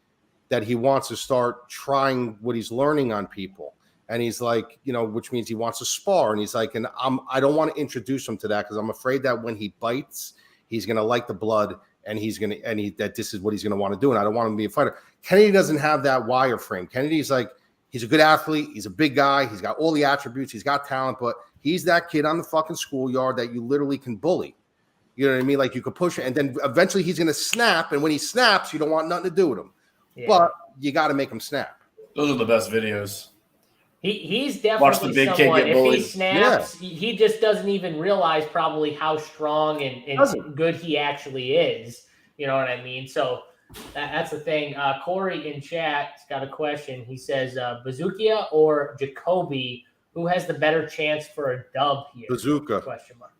that he wants to start trying what he's learning on people. And he's like, which means he wants to spar. And he's like, and I don't want to introduce him to that because I'm afraid that when he bites, he's going to like the blood and that this is what he's going to want to do. And I don't want him to be a fighter. Kennedy doesn't have that wireframe. Kennedy's like, he's a good athlete. He's a big guy. He's got all the attributes. He's got talent, but he's that kid on the fucking schoolyard that you literally can bully. You know what I mean? Like you could push it. And then eventually he's going to snap. And when he snaps, you don't want nothing to do with him. Yeah. But you got to make him snap. Those are the best videos. He's definitely someone, if he snaps, he just doesn't even realize probably how strong and good he actually is. You know what I mean? So that's the thing. Corey in chat's got a question. He says, Bazooka or Jacoby, who has the better chance for a dub here? Bazooka. Question mark.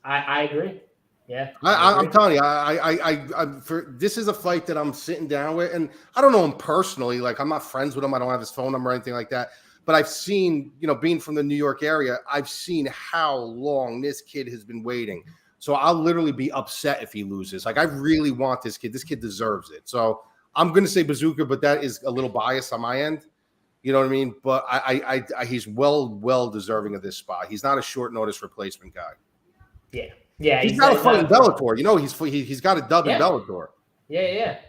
I agree. Yeah, I'm telling you, I this is a fight that I'm sitting down with, and I don't know him personally. Like I'm not friends with him. I don't have his phone number or anything like that. But I've seen, being from the New York area, I've seen how long this kid has been waiting. So I'll literally be upset if he loses. Like I really want this kid. This kid deserves it. So I'm going to say Bazooka, but that is a little biased on my end. You know what I mean? But I he's well deserving of this spot. He's not a short notice replacement guy. Yeah. He's got a fight in Bellator. He's got a dub in Bellator. Yep.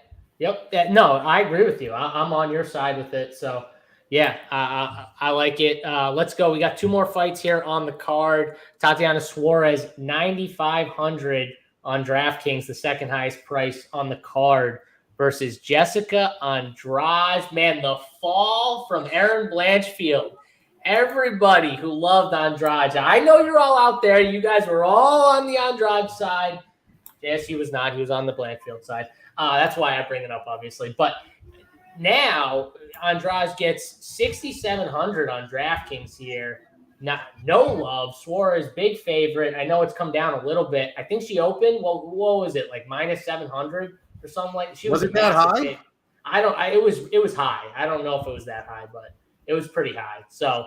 Yeah, no, I agree with you. I'm on your side with it. So, yeah, I like it. Let's go. We got 2 more fights here on the card. Tatiana Suarez, 9,500 on DraftKings, the second highest price on the card, versus Jessica Andrade. Man, the fall from Erin Blanchfield. Everybody who loved Andrade. I know you're all out there. You guys were all on the Andrade side. Yes, he was not. He was on the Blanchfield side. That's why I bring it up, obviously. But now Andrade gets 6,700 on DraftKings here. No love. Suarez, big favorite. I know it's come down a little bit. I think she opened. Well, what was it, like minus 700 or something like? She was it that high? Pick. It was high. I don't know if it was that high, but it was pretty high. So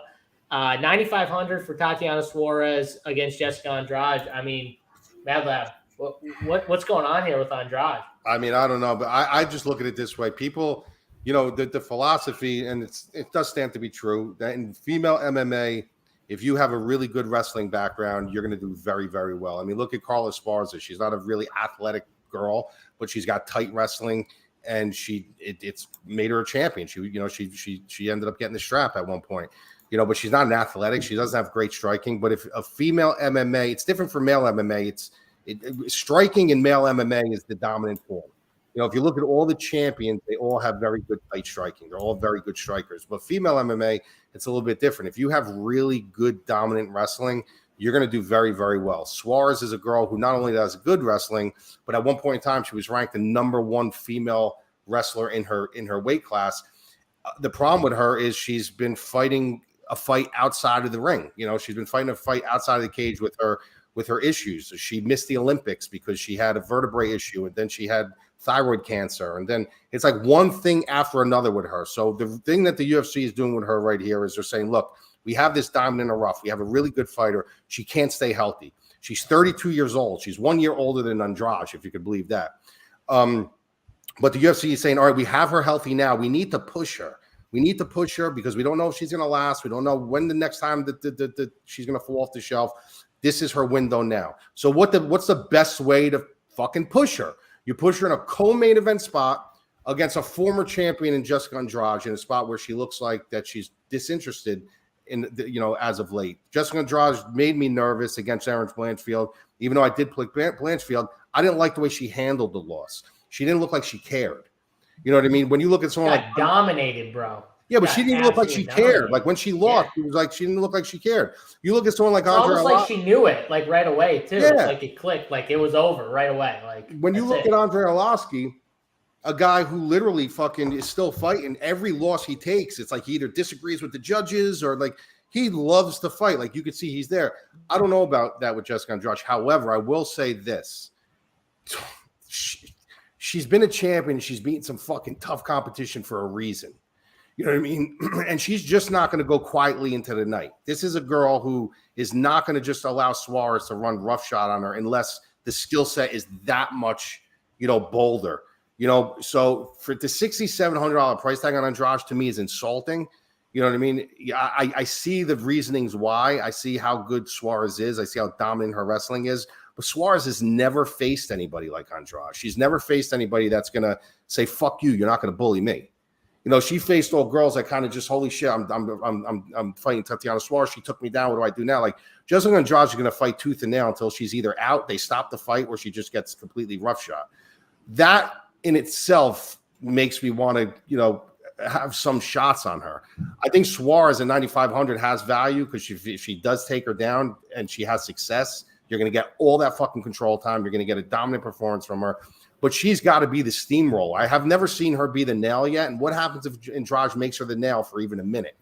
9,500 for Tatiana Suarez against Jessica Andrade. I mean, Mad Lab, what's going on here with Andrade? I mean, I don't know, but I just look at it this way. People, the philosophy, and it does stand to be true, that in female MMA, if you have a really good wrestling background, you're going to do very, very well. I mean, look at Carla Esparza. She's not a really athletic girl, but she's got tight wrestling, and it's made her a champion. She ended up getting the strap at one point. But she's not an athletic. She doesn't have great striking. But if a female MMA, it's different from male MMA. Striking in male MMA is the dominant form. If you look at all the champions, they all have very good tight striking. They're all very good strikers. But female MMA, it's a little bit different. If you have really good dominant wrestling, you're going to do very, very well. Suarez is a girl who not only does good wrestling, but at one point in time, she was ranked the #1 female wrestler in her weight class. The problem with her is she's been fighting a fight outside of the ring. She's been fighting a fight outside of the cage with her issues. She missed the Olympics because she had a vertebrae issue, and then she had thyroid cancer, and then it's like one thing after another with her. So the thing that the UFC is doing with her right here is they're saying, look, we have this diamond in the rough. We have a really good fighter. She can't stay healthy. She's 32 years old. She's 1 year older than Andrade, if you could believe that. But the UFC is saying, all right, we have her healthy now. We need to push her. We need to push her because we don't know if she's going to last. We don't know when the next time that she's going to fall off the shelf. This is her window now. So what's the best way to fucking push her? You push her in a co-main event spot against a former champion in Jessica Andrade, in a spot where she looks like that she's disinterested in, as of late. Jessica Andrade made me nervous against Erin Blanchfield. Even though I did pick Blanchfield, I didn't like the way she handled the loss. She didn't look like she cared. You know what I mean? When you look at someone like dominated, bro. Yeah, but she didn't look like she cared. Like when she lost, it was like she didn't look like she cared. You look at someone like Andre. Almost like she knew it, like right away too. Yeah. It's like it clicked, like it was over right away. Like when you look at Andre Arlovski, a guy who literally fucking is still fighting. Every loss he takes, it's like he either disagrees with the judges or like he loves to fight. Like you could see he's there. I don't know about that with Jessica Andrade. However, I will say this. She's been a champion. She's beaten some fucking tough competition for a reason. You know what I mean? And she's just not going to go quietly into the night. This is a girl who is not going to just allow Suarez to run roughshod on her unless the skill set is that much, bolder. So for the $6,700 price tag on Andrade to me is insulting. You know what I mean? I see the reasonings why. I see how good Suarez is. I see how dominant her wrestling is. But Suarez has never faced anybody like Andrade. She's never faced anybody that's going to say, fuck you, you're not going to bully me. She faced all girls that kind of just, holy shit, I'm fighting Tatiana Suarez. She took me down. What do I do now? Like, Jessica Andrade is going to fight tooth and nail until she's either out, they stop the fight, or she just gets completely roughshod. That in itself makes me want to, have some shots on her. I think Suarez at 9,500 has value because if she does take her down and she has success, you're going to get all that fucking control time. You're going to get a dominant performance from her. But she's got to be the steamroller. I have never seen her be the nail yet. And what happens if Andrade makes her the nail for even a minute?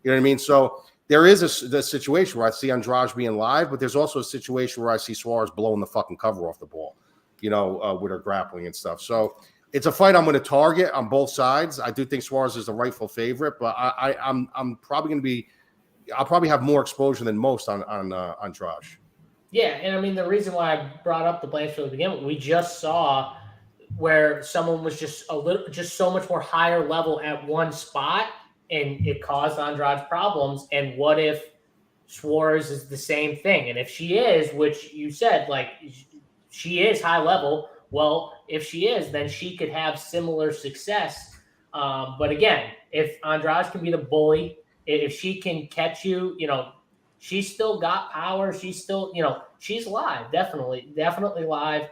You know what I mean? So there is a situation where I see Andrade being live, but there's also a situation where I see Suarez blowing the fucking cover off the ball, with her grappling and stuff. So it's a fight I'm going to target on both sides. I do think Suarez is the rightful favorite, but I'm probably going to be – I'll probably have more exposure than most on Andrade. Yeah, and I mean, the reason why I brought up the Blanchfield to begin with, we just saw – where someone was just so much more higher level at one spot, and it caused Andrade's problems. And what if Suarez is the same thing? And if she is, which you said, like she is high level, Well, if she is, then she could have similar success. But again, if Andrade can be the bully, if she can catch you, she's still got power. She's still, she's live. Definitely live.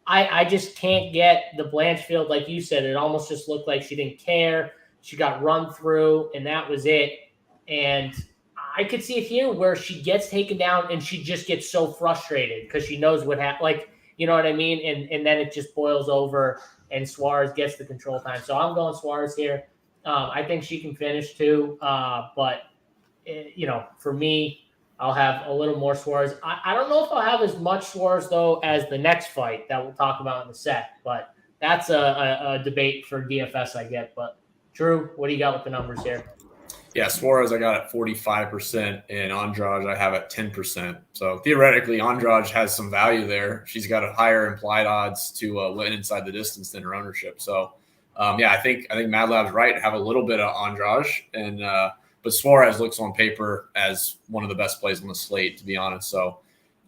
I just can't get the Blanchfield, like you said. It almost just looked like she didn't care. She got run through, and that was it. And I could see it here where she gets taken down and she just gets so frustrated because she knows what happened. Like, you know what I mean? And then it just boils over and Suarez gets the control time. So I'm going Suarez here. I think she can finish too. But, for me, I'll have a little more Suarez. I don't know if I'll have as much Suarez, though, as the next fight that we'll talk about in the set. But that's a debate for DFS, I get. But, Drew, what do you got with the numbers here? Yeah, Suarez I got at 45%, and Andrade I have at 10%. So theoretically, Andrade has some value there. She's got a higher implied odds to win inside the distance than her ownership. So, I think Mad Lab's right to have a little bit of Andrade, and but Suarez looks on paper as one of the best plays on the slate, to be honest. So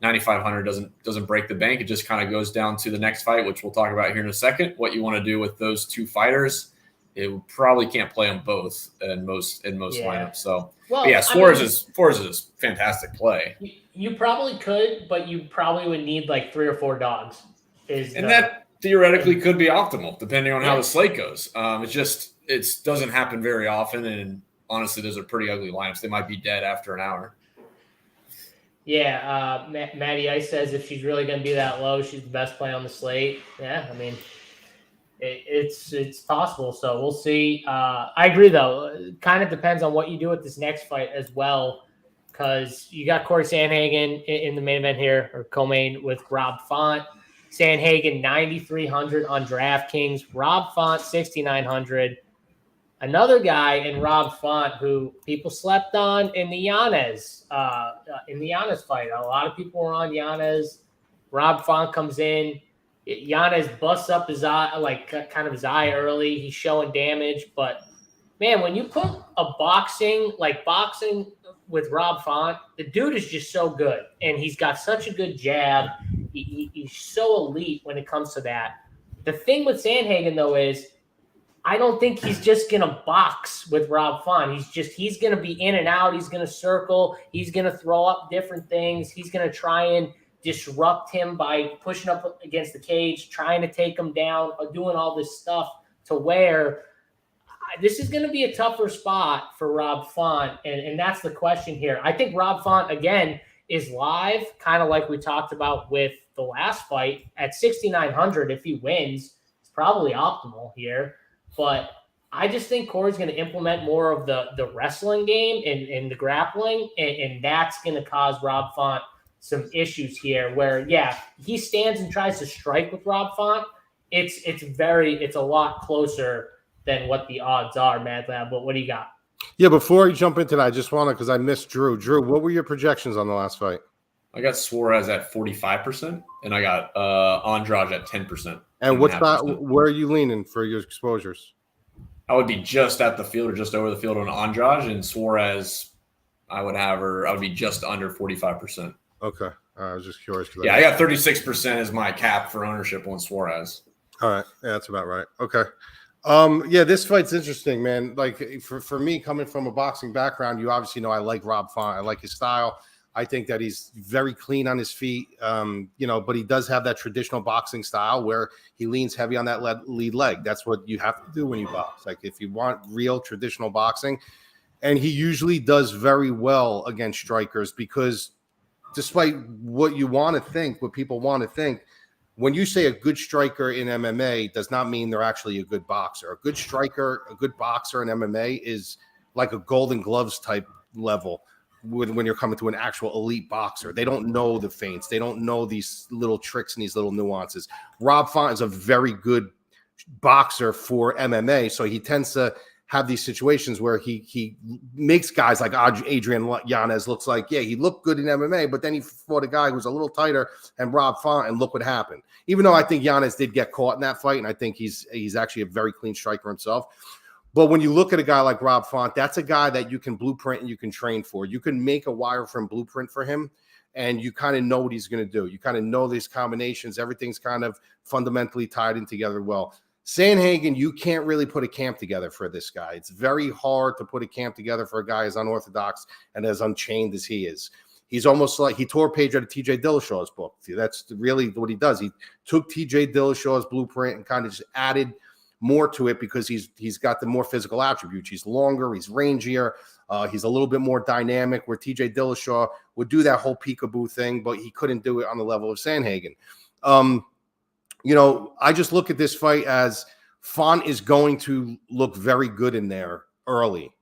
9,500 doesn't break the bank. It just kind of goes down to the next fight, which we'll talk about here in a second. What you want to do with those two fighters. It probably can't play them both in most lineups. So, Suarez is fantastic play. You probably could, but you probably would need like 3 or 4 dogs. That theoretically could be optimal depending on how the slate goes. It doesn't happen very often, and honestly, those are pretty ugly lineups. They might be dead after an hour. Yeah, Matty Ice says if she's really going to be that low, she's the best play on the slate. Yeah, I mean. It's possible, so we'll see. I agree, though. It kind of depends on what you do with this next fight as well, because you got Corey Sandhagen in the main event here, or co-main with Rob Font. Sandhagen 9,300 on DraftKings. Rob Font 6,900. Another guy in Rob Font who people slept on in the Yanez fight. A lot of people were on Yanez. Rob Font comes in. Yanez busts up his eye, kind of his eye early. He's showing damage, but man, when you put a boxing with Rob Font, the dude is just so good, and he's got such a good jab. He's so elite when it comes to that. The thing with Sandhagen though is, I don't think he's just gonna box with Rob Font. He's gonna be in and out. He's gonna circle. He's gonna throw up different things. He's gonna try and disrupt him by pushing up against the cage, trying to take him down, doing all this stuff to where this is going to be a tougher spot for Rob Font. And that's the question here. I think Rob Font, again, is live, kind of like we talked about with the last fight at 6,900. If he wins, it's probably optimal here. But I just think Corey's going to implement more of the wrestling game and the grappling, and that's going to cause Rob Font some issues here where, he stands and tries to strike with Rob Font. It's a lot closer than what the odds are, Mad Lab. But what do you got? Yeah, before you jump into that, I just want to, because I missed Drew. Drew, what were your projections on the last fight? I got Suarez at 45%, and I got Andrade at 10%. And what's that? Where are you leaning for your exposures? I would be just at the field or just over the field on Andrade, and Suarez, I would be just under 45%. Okay. I was just curious. I got 36% as my cap for ownership on Suarez. All right. Yeah, that's about right. Okay. This fight's interesting, man. Like for me, coming from a boxing background, you obviously know I like Rob Font. I like his style. I think that he's very clean on his feet, but he does have that traditional boxing style where he leans heavy on that lead leg. That's what you have to do when you box. Like if you want real traditional boxing, and he usually does very well against strikers because despite what you want to think, what people want to think, when you say a good striker in MMA does not mean they're actually a good boxer. A good striker, a good boxer in MMA is like a Golden Gloves type level when you're coming to an actual elite boxer. They don't know the feints. They don't know these little tricks and these little nuances. Rob Font is a very good boxer for MMA, so he tends to have these situations where he makes guys like Adrian Yanez looks like, he looked good in MMA, but then he fought a guy who was a little tighter and Rob Font, and look what happened. Even though I think Yanez did get caught in that fight, and I think he's actually a very clean striker himself. But when you look at a guy like Rob Font, that's a guy that you can blueprint and you can train for. You can make a wireframe blueprint for him, and you kind of know what he's going to do. You kind of know these combinations. Everything's kind of fundamentally tied in together well. Sandhagen, you can't really put a camp together for this guy. It's very hard to put a camp together for a guy as unorthodox and as unchained as he is. He's almost like he tore a page out of TJ Dillashaw's book. That's really what he does. He took TJ Dillashaw's blueprint and kind of just added more to it because he's got the more physical attributes. He's longer, he's rangier, he's a little bit more dynamic, where TJ Dillashaw would do that whole peekaboo thing, but he couldn't do it on the level of Sandhagen. I just look at this fight as Font is going to look very good in there early.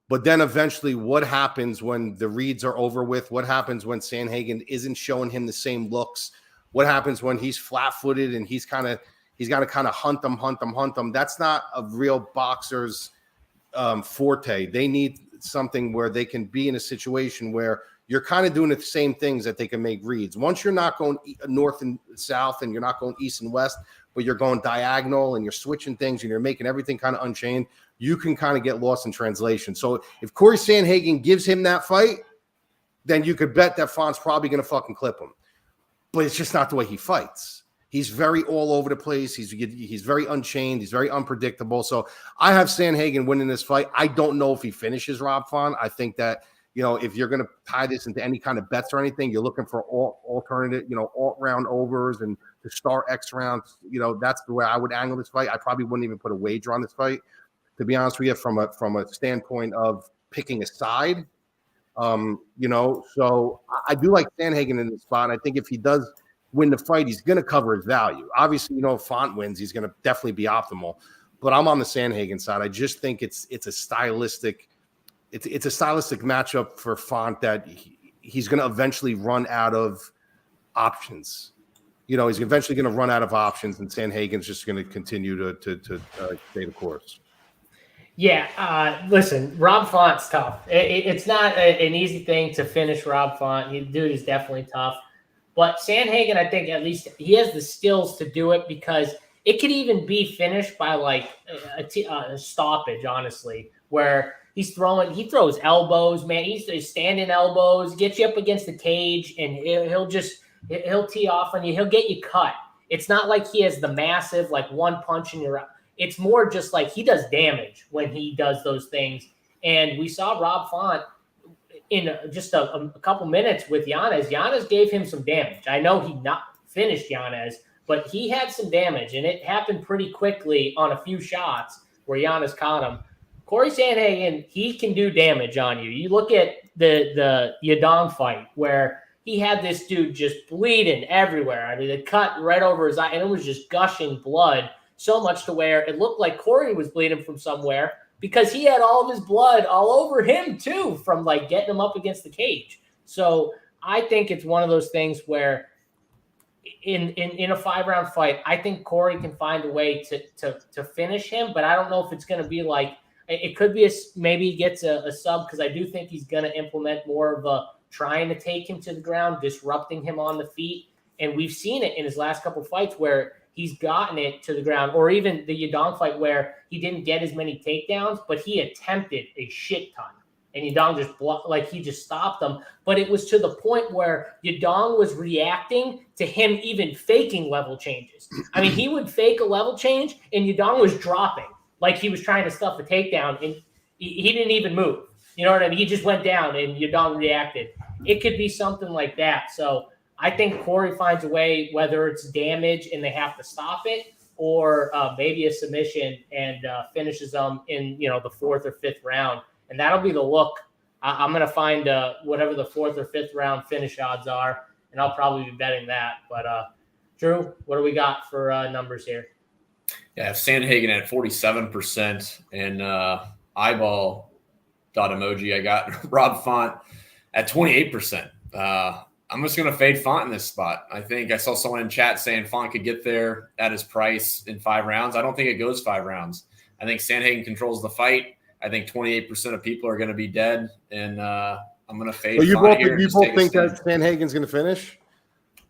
But then eventually, what happens when the reads are over with? What happens when Sandhagen isn't showing him the same looks? What happens when he's flat-footed and he's got to kind of hunt them? That's not a real boxer's forte. They need something where they can be in a situation where you're kind of doing the same things that they can make reads. Once you're not going north and south and you're not going east and west, but you're going diagonal and you're switching things and you're making everything kind of unchained, you can kind of get lost in translation. So if Corey Sandhagen gives him that fight, then you could bet that Font's probably going to fucking clip him. But it's just not the way he fights. He's very all over the place. He's very unchained. He's very unpredictable. So I have Sandhagen winning this fight. I don't know if he finishes Rob Font. I think that, if you're going to tie this into any kind of bets or anything, you're looking for alternative, alt round overs and to start X rounds. That's the way I would angle this fight. I probably wouldn't even put a wager on this fight, to be honest with you, from a standpoint of picking a side. So I do like Sandhagen in this spot. And I think if he does win the fight, he's going to cover his value. Obviously, if Font wins, he's going to definitely be optimal. But I'm on the Sandhagen side. I just think it's a stylistic. It's a stylistic matchup for Font that he's going to eventually run out of options. He's eventually going to run out of options, and Sandhagen's just going to continue to stay the course. Yeah, listen, Rob Font's tough. It's not an easy thing to finish Rob Font. The dude is definitely tough. But Sandhagen, I think at least he has the skills to do it, because it could even be finished by like a stoppage, honestly, where he throws elbows, man. He's standing elbows, gets you up against the cage, and he'll tee off on you. He'll get you cut. It's not like he has the massive, like, one punch in your eye. It's more just like he does damage when he does those things. And we saw Rob Font in just a couple minutes with Yanez. Yanez gave him some damage. I know he not finished Yanez, but he had some damage, and it happened pretty quickly on a few shots where Yanez caught him. Corey Sandhagen, he can do damage on you. You look at the Yadong fight where he had this dude just bleeding everywhere. I mean, it cut right over his eye, and it was just gushing blood, so much to where it looked like Corey was bleeding from somewhere, because he had all of his blood all over him too from like getting him up against the cage. So I think it's one of those things where in a 5-round fight, I think Corey can find a way to finish him, but I don't know if it's going to be like, it could be maybe he gets a sub, because I do think he's going to implement more of a trying to take him to the ground, disrupting him on the feet. And we've seen it in his last couple of fights where he's gotten it to the ground, or even the Yadong fight where he didn't get as many takedowns, but he attempted a shit ton. And Yadong he just stopped them. But it was to the point where Yadong was reacting to him even faking level changes. I mean, he would fake a level change, and Yadong was dropping like he was trying to stuff a takedown, and he didn't even move. You know what I mean? He just went down, and Yadong reacted. It could be something like that. So I think Corey finds a way, whether it's damage and they have to stop it, or maybe a submission and finishes them in the 4th or 5th round. And that'll be the look. I'm going to find whatever the 4th or 5th round finish odds are, and I'll probably be betting that. But Drew, what do we got for numbers here? Yeah, Sandhagen at 47% and eyeball dot emoji. I got Rob Font at 28%. I'm just going to fade Font in this spot. I think I saw someone in chat saying Font could get there at his price in 5 rounds. I don't think it goes 5 rounds. I think Sandhagen controls the fight. I think 28% of people are going to be dead, and I'm going to fade Font here. You both think that Sandhagen's going to finish?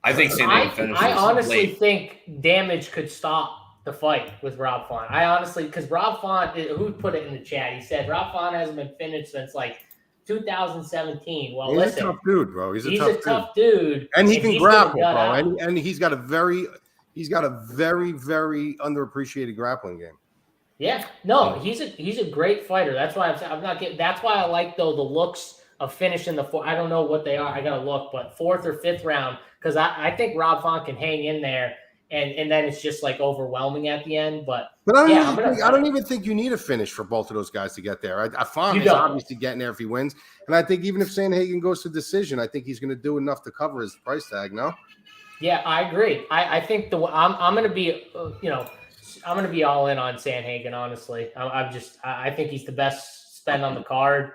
I think Sandhagen finishes. I honestly think damage could stop the fight with Rob Font. I honestly, because Rob Font, who put it in the chat? He said Rob Font hasn't been finished since like 2017. Well, He's listen, a tough dude, bro. He's a tough dude. And he can grapple, bro. Out. And he's got a very, very underappreciated grappling game. Yeah, no, he's a great fighter. That's why I'm not getting. That's why I like the looks of finishing the four. I don't know what they are. I gotta look, but 4th or 5th round, because I think Rob Font can hang in there, and then it's just like overwhelming at the end. But I don't even think you need a finish for both of those guys to get there. Font is obviously getting there if he wins, and I think even if Sandhagen goes to decision, I think he's going to do enough to cover his price tag. No. Yeah, I agree. I think I'm going to be I'm going to be all in on Sandhagen. Honestly, I think he's the best spend on the card,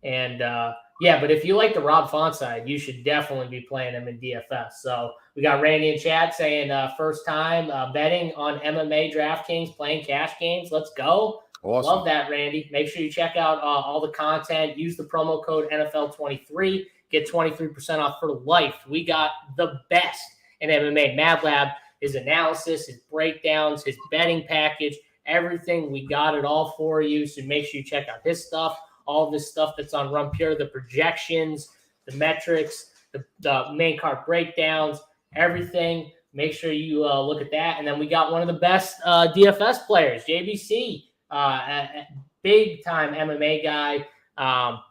and but if you like the Rob Font side, you should definitely be playing him in DFS. So we got Randy in chat saying first time betting on MMA DraftKings, playing cash games. Let's go. Awesome. Love that, Randy. Make sure you check out all the content. Use the promo code NFL23. Get 23% off for life. We got the best in MMA. Mad Lab, his analysis, his breakdowns, his betting package, everything. We got it all for you. So make sure you check out his stuff, all this stuff that's on Run Pure, the projections, the metrics, the main card breakdowns, everything. Make sure you look at that. And then we got one of the best DFS players, JBC, big time MMA guy,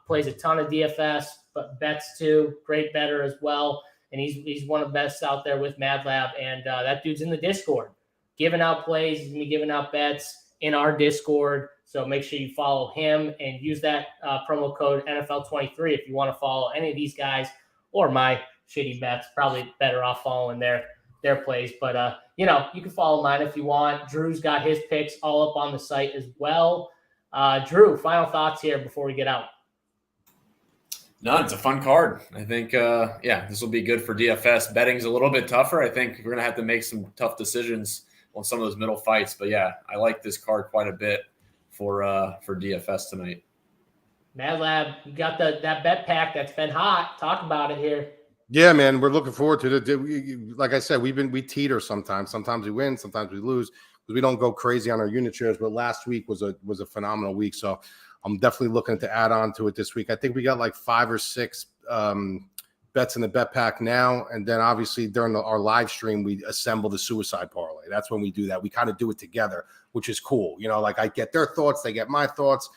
plays a ton of DFS, but bets too, great better as well. And he's one of the best out there with Mad Lab. And that dude's in the Discord, giving out plays. He's going to be giving out bets in our Discord. So make sure you follow him and use that promo code NFL23 if you want to follow any of these guys or my shitty bets. Probably better off following their plays. But, you can follow mine if you want. Drew's got his picks all up on the site as well. Drew, final thoughts here before we get out. No, it's a fun card. I think, this will be good for DFS. Betting's a little bit tougher. I think we're going to have to make some tough decisions on some of those middle fights. But, yeah, I like this card quite a bit for DFS tonight. Mad Lab, you got that bet pack that's been hot. Talk about it here. Yeah, man, we're looking forward to it. Like I said, we teeter sometimes. Sometimes we win, sometimes we lose because we don't go crazy on our unit shares. But last week was a phenomenal week, so I'm definitely looking to add on to it this week. I think we got like 5 or 6 bets in the bet pack now, and then obviously during our live stream we assemble the suicide parlay. That's when we do that. We kind of do it together, which is cool. Like I get their thoughts, they get my thoughts.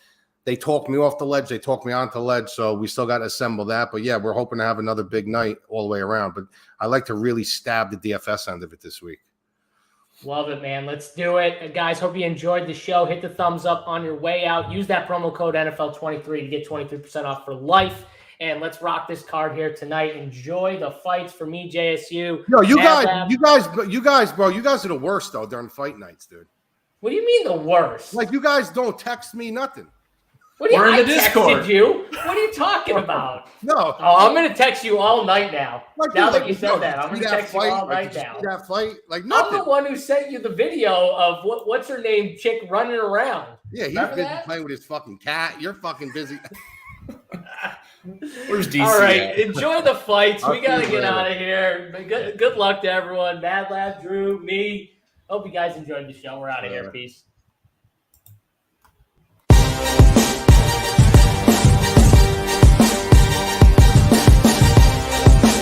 They talk me off the ledge, they talk me onto the ledge, so we still got to assemble that. But yeah, we're hoping to have another big night all the way around. But I like to really stab the DFS end of it this week. Love it, man. Let's do it. Guys, hope you enjoyed the show. Hit the thumbs up on your way out. Use that promo code NFL23 to get 23% off for life. And let's rock this card here tonight. Enjoy the fights for me, JSU. No, you guys, bro, you guys are the worst, though, during fight nights, dude. What do you mean the worst? Like, you guys don't text me nothing. What do you mean? I texted you. What are you talking about? No. Oh, I'm going to text you all night now. Now that you said that, I'm going to text you all night now. That fight? Like, nothing. I'm the one who sent you the video of what's her name chick running around. Yeah, he's busy playing with his fucking cat. You're fucking busy. Where's DC? All right, enjoy the fights. We got to get out of here. Good luck to everyone. Mad Lab, Drew, me. Hope you guys enjoyed the show. We're out of here. Peace.